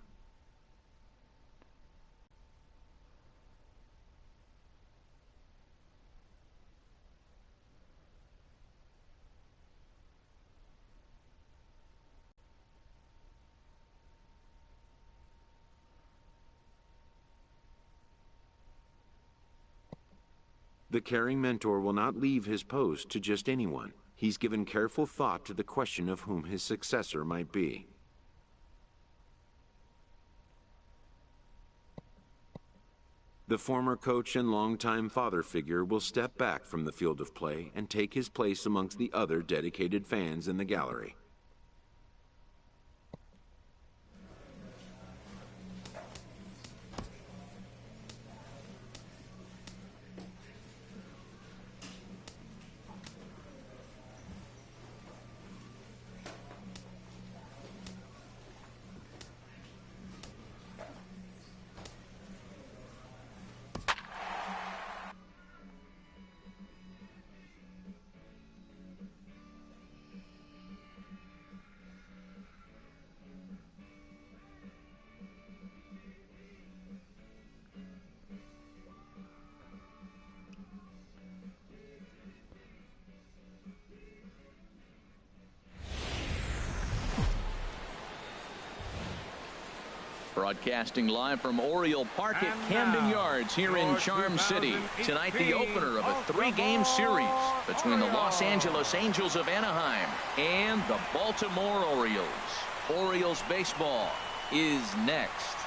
The caring mentor will not leave his post to just anyone. He's given careful thought to the question of whom his successor might be. The former coach and longtime father figure will step back from the field of play and take his place amongst the other dedicated fans in the gallery. Broadcasting live from Oriole Park at Camden Yards here in Charm City. Tonight, the opener of a 3-game series between the Los Angeles Angels of Anaheim and the Baltimore Orioles. Orioles baseball is next.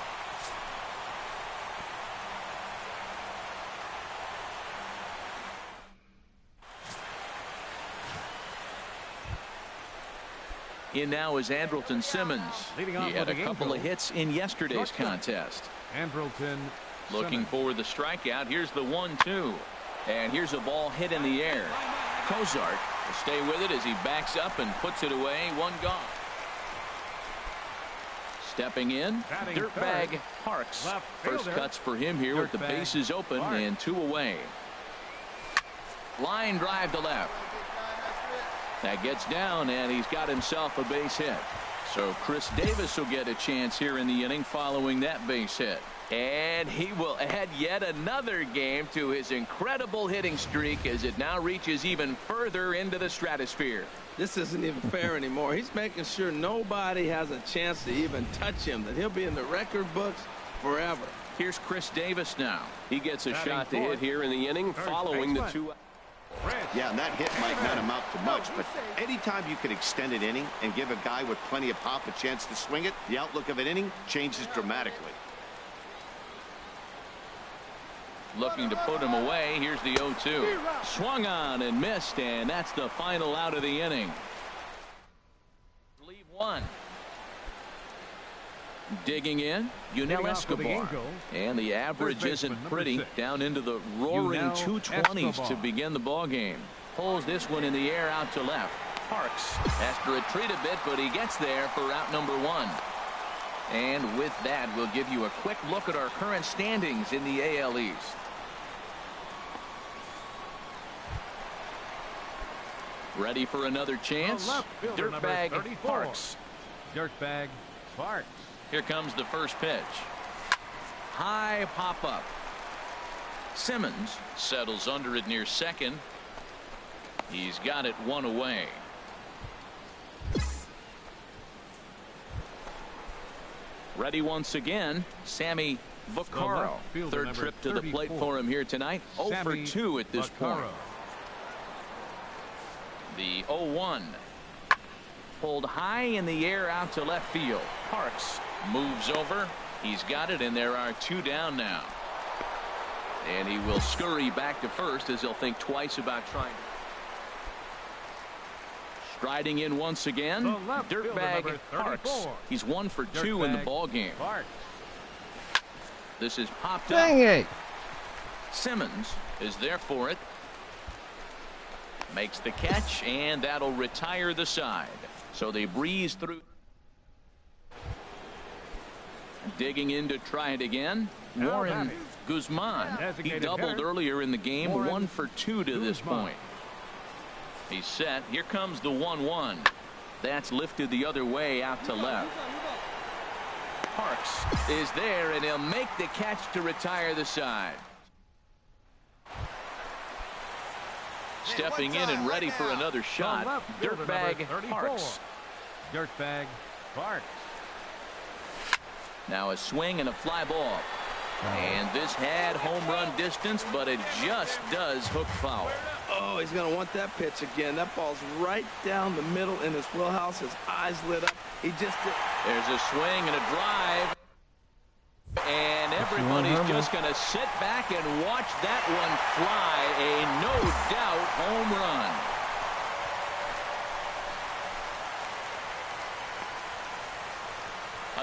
In now is Andrelton Simmons. He had a couple of hits in yesterday's contest. Andrelton looking for the strikeout. Here's the 1-2. And here's a ball hit in the air. Cozart will stay with it as he backs up and puts it away. 1 gone. Stepping in, Dirtbag Parks. First cuts for him here with the bases open and 2 away. Line drive to left. That gets down, and he's got himself a base hit. So Chris Davis will get a chance here in the inning following that base hit. And he will add yet another game to his incredible hitting streak as it now reaches even further into the stratosphere. This isn't even fair anymore. He's making sure nobody has a chance to even touch him, that he'll be in the record books forever. Here's Chris Davis now. He gets a shot to hit here in the inning following the 2. Yeah, and that hit might not amount to much, but anytime you can extend an inning and give a guy with plenty of pop a chance to swing it, the outlook of an inning changes dramatically. Looking to put him away. Here's the 0-2. Swung on and missed, and that's the final out of the inning. Leave 1. Digging in, Yunel Escobar. And the average isn't pretty. Down into the roaring 220s to begin the ball game. Pulls this one in the air out to left. Parks has to retreat a bit, but he gets there for out number 1. And with that, we'll give you a quick look at our current standings in the AL East. Ready for another chance? Dirtbag Parks. Dirtbag Parks. Here comes the first pitch. High pop-up. Simmons settles under it near second. He's got it 1 away. Ready once again, Sammy Vaccaro. Third trip to the plate for him here tonight. 0 for 2 at this point. The 0-1. Pulled high in the air out to left field. Parks moves over. He's got it, and there are 2 down now. And he will scurry back to first as he'll think twice about trying. Striding in once again, Dirtbag Parks. He's 1 for 2 in the ball game. This is popped up. Dang it! Simmons is there for it. Makes the catch, and that'll retire the side. So they breeze through. Digging in to try it again. Warren Guzman. He doubled earlier in the game. 1 for 2 to this point. He's set. Here comes the 1-1. That's lifted the other way out to left. Parks is there, and he'll make the catch to retire the side. Stepping in and ready for another shot. Dirtbag Parks. Dirtbag Parks. Now a swing and a fly ball. And this had home run distance, but it just does hook foul. Oh, he's going to want that pitch again. That ball's right down the middle in his wheelhouse. His eyes lit up. He just did. There's a swing and a drive. And everybody's just going to sit back and watch that one fly. A no-doubt home run.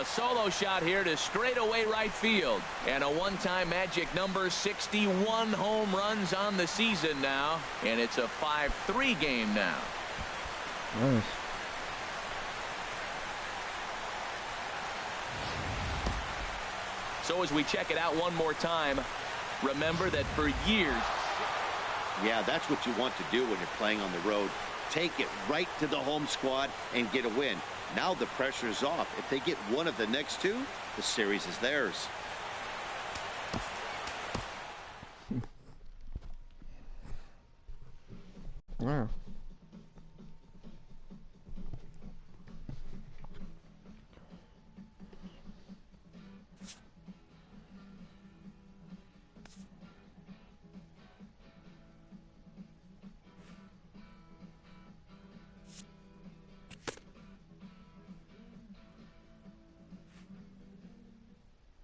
A solo shot here to straightaway right field. And a one-time magic number, 61 home runs on the season now. And it's a 5-3 game now. Nice. So as we check it out one more time, remember that for years. Yeah, that's what you want to do when you're playing on the road. Take it right to the home squad and get a win. Now the pressure is off. If they get one of the next 2, the series is theirs. Wow.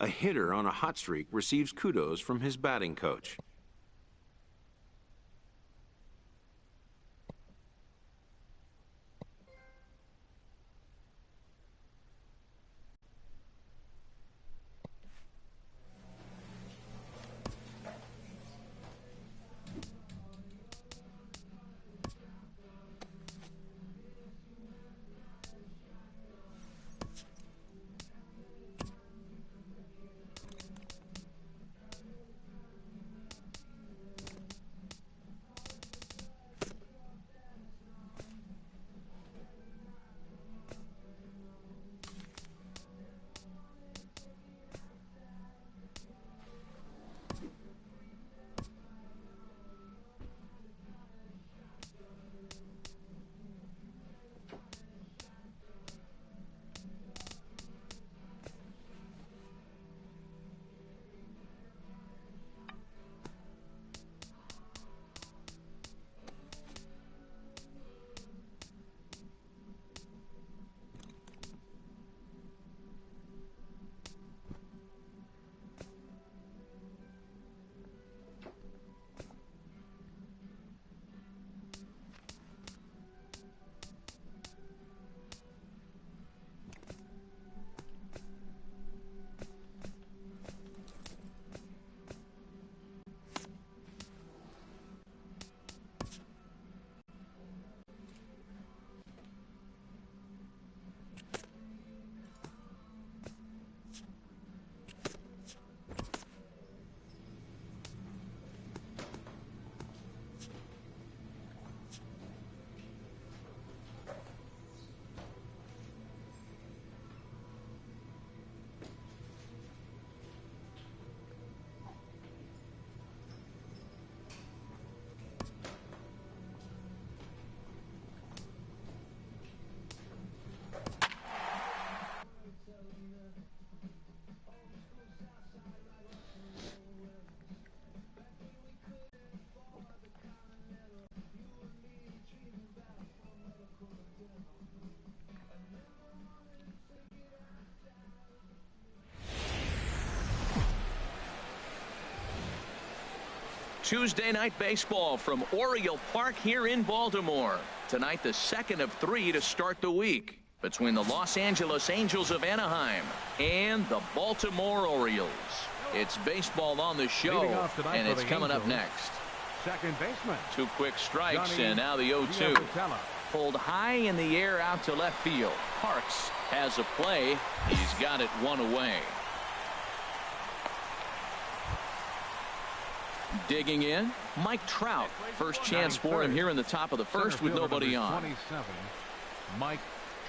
A hitter on a hot streak receives kudos from his batting coach. Tuesday night baseball from Oriole Park here in Baltimore. Tonight, the second of 3 to start the week between the Los Angeles Angels of Anaheim and the Baltimore Orioles. It's baseball on the show, and it's coming up next. Second baseman. 2 quick strikes, and now the 0-2. Pulled high in the air out to left field. Parks has a play. He's got it 1 away. Digging in, Mike Trout. First chance for him here in the top of the first with nobody on. 27, Mike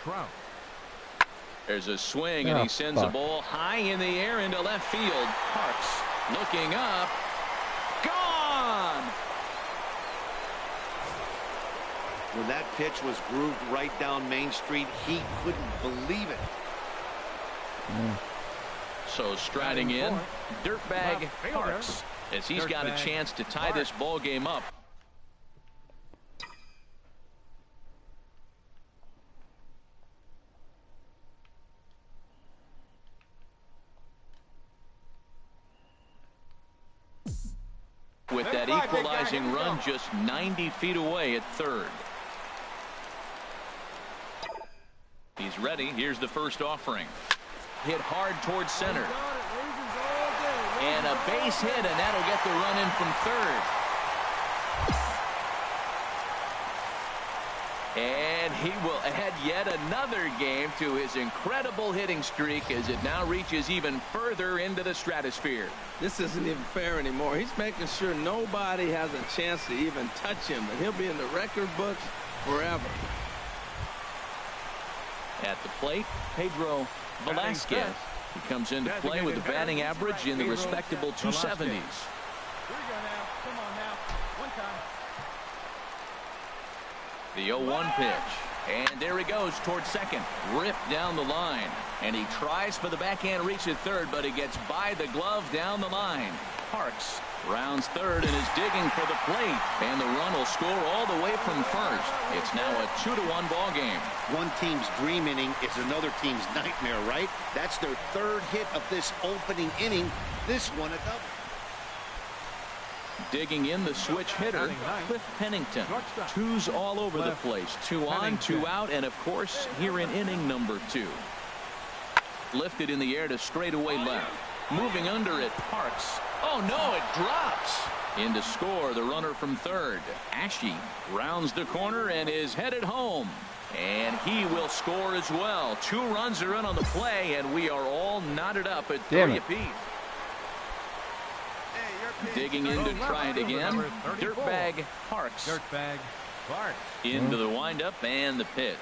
Trout. There's a swing, and he sends a ball high in the air into left field. Parks looking up. Gone! When that pitch was grooved right down Main Street, he couldn't believe it. So striding in, dirtbag Parks, as he's got a chance to tie this ball game up. With that equalizing run just 90 feet away at third. He's ready. Here's the first offering. Hit hard towards center. And a base hit, and that'll get the run in from third. And he will add yet another game to his incredible hitting streak as it now reaches even further into the stratosphere. This isn't even fair anymore. He's making sure nobody has a chance to even touch him, and he'll be in the record books forever. At the plate, Pedro Velasquez. He comes into play with a batting average in the respectable 270s. Here we go now. Come on now. One time. The 0-1 pitch. And there he goes towards second. Ripped down the line. And he tries for the backhand reach at third, but he gets by the glove down the line. Parks Rounds third and is digging for the plate. And the run will score all the way from first. It's now a 2-1 ball game. One team's dream inning is another team's nightmare, right? That's their third hit of this opening inning. This one a double. Digging in the switch hitter, Cliff Pennington. Twos all over the place. 2 on, 2 out, and of course here in inning number 2. Lifted in the air to straightaway left. Moving under it, Parks. Oh no, it drops. In to score, the runner from third. Ashe rounds the corner and is headed home. And he will score as well. 2 runs are in on the play, and we are all knotted up at 3 apiece. Digging in to try it again. Dirtbag Parks. Dirtbag Parks. Into the windup and the pitch.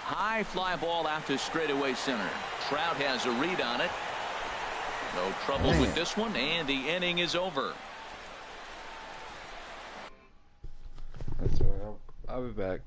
High fly ball out to straightaway center. Trout has a read on it. No trouble with this one, and the inning is over. That's all right. I'll be back.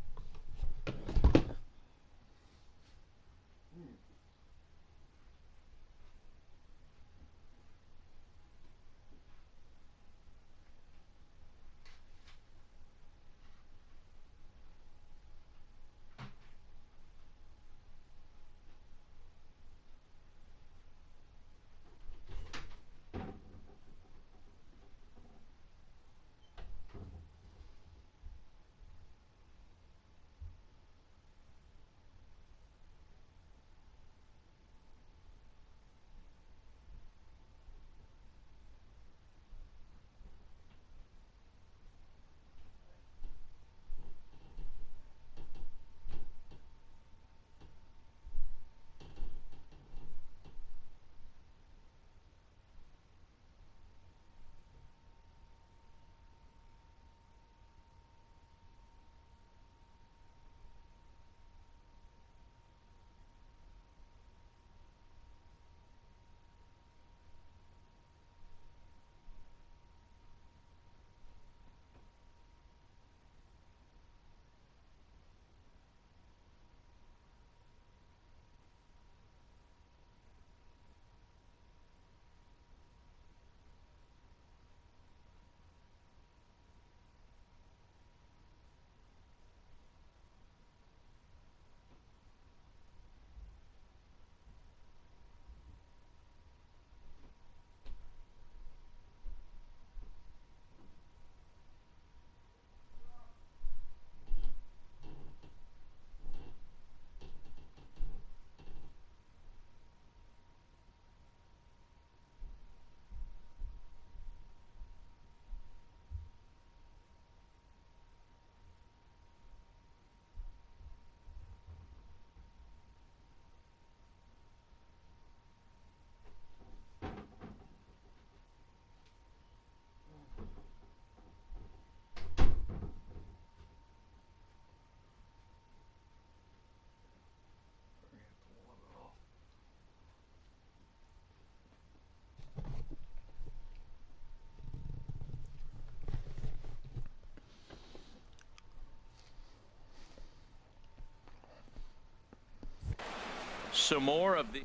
Some more of the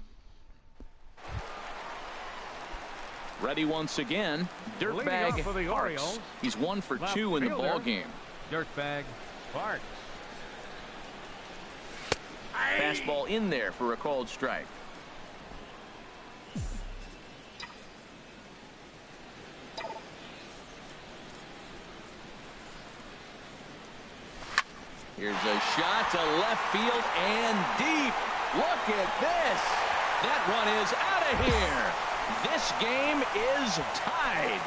ready once again. Dirtbag for the Parks. Orioles. He's 1 for 2 in the ball game. Dirtbag Parks. Fastball in there for a called strike. Here's a shot to left field and deep. Look at this. That one is out of here. This game is tied.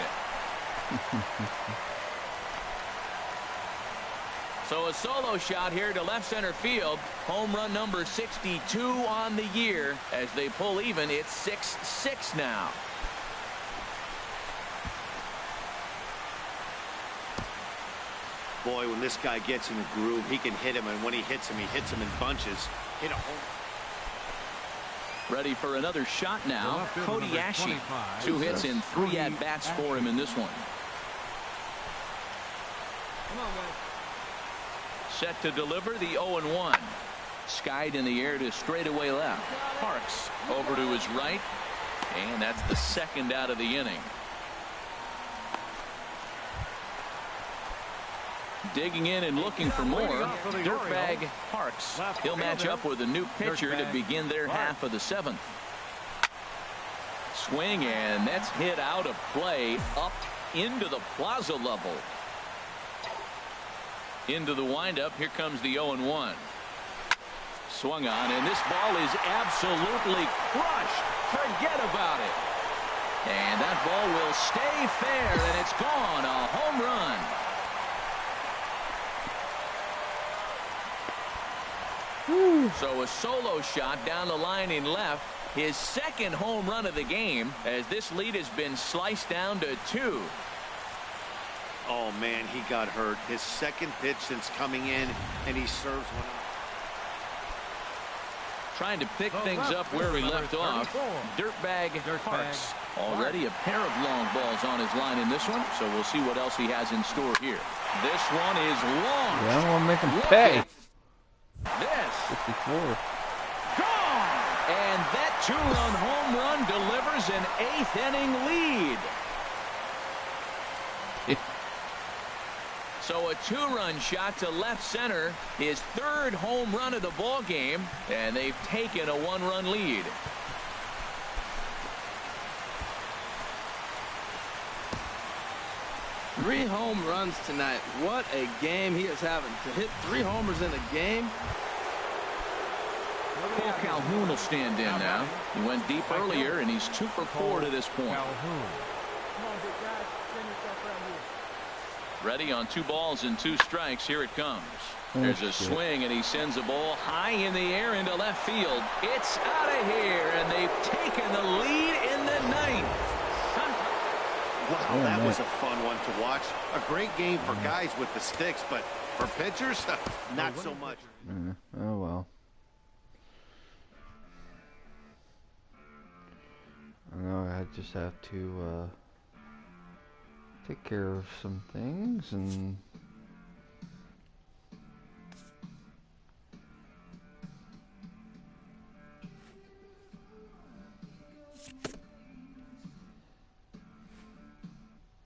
So a solo shot here to left center field. Home run number 62 on the year. As they pull even, it's 6-6 now. Boy, when this guy gets in a groove, he can hit him, and when he hits him in bunches. Hit a home. Ready for another shot now. Cody Ashe. 2 hits and 3 at-bats for him in this one. Come on, guys. Set to deliver the 0-1. Skied in the air to straightaway left. Parks over to his right. And that's the second out of the inning. Digging in and looking for more, Dirtbag Parks. He'll match up with a new pitcher to begin their half of the 7th. Swing, and that's hit out of play up into the plaza level. Into the windup. Here comes the 0-1. Swung on, and this ball is absolutely crushed. Forget about it. And that ball will stay fair, and it's gone. A home run. So a solo shot down the line in left. His 2nd home run of the game, as this lead has been sliced down to 2. Oh, man, he got hurt. His 2nd pitch since coming in, and he serves one up. Trying to pick things up where he left off. Dirtbag Parks. Already a pair of long balls on his line in this one, so we'll see what else he has in store here. This one is long. Yeah, I want to make him pay. This. 54. Gone! And that 2-run home run delivers an 8th inning lead. So a 2-run shot to left center, his 3rd home run of the ball game, and they've taken a 1-run lead. Three home runs tonight. What a game he is having. To hit 3 homers in a game. Paul Calhoun will stand in now. He went deep earlier, and he's 2 for 4 to this point. Ready on 2 balls and 2 strikes. Here it comes. There's a swing, and he sends a ball high in the air into left field. It's out of here, and they've taken the lead in the 9th. Wow, that was a fun one to watch. A great game for guys with the sticks, but for pitchers, not so much. Oh, well. I know I just have to take care of some things and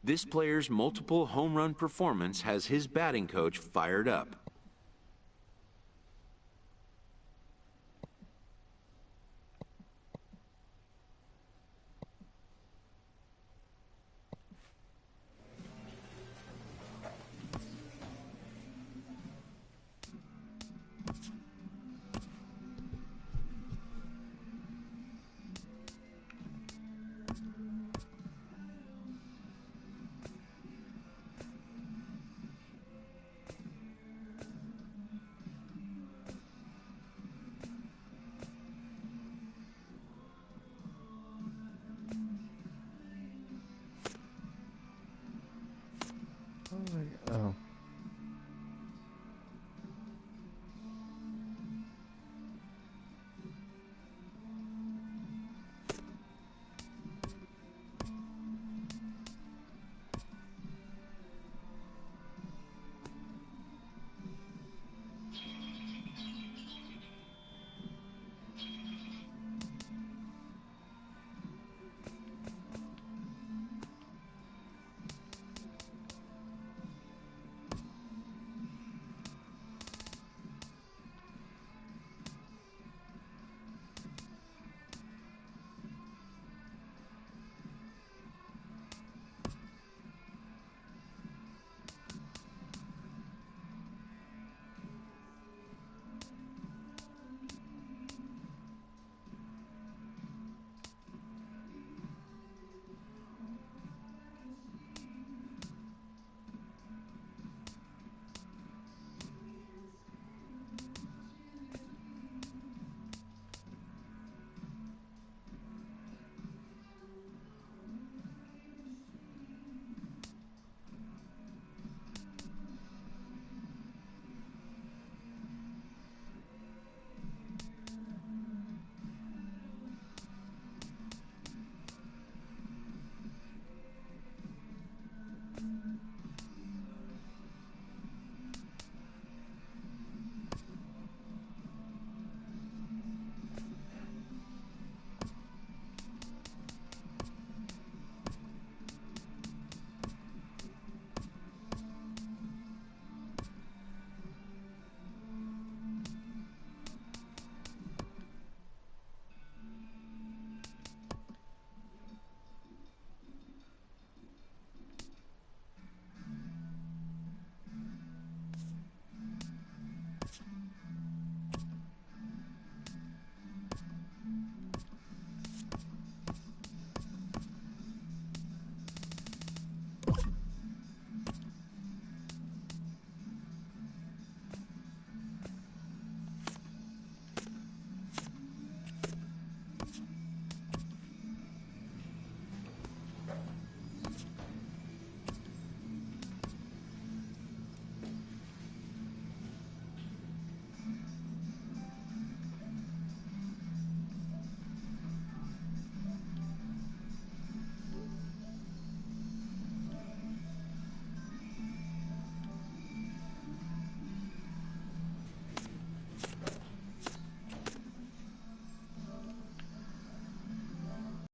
This player's multiple home run performance has his batting coach fired up.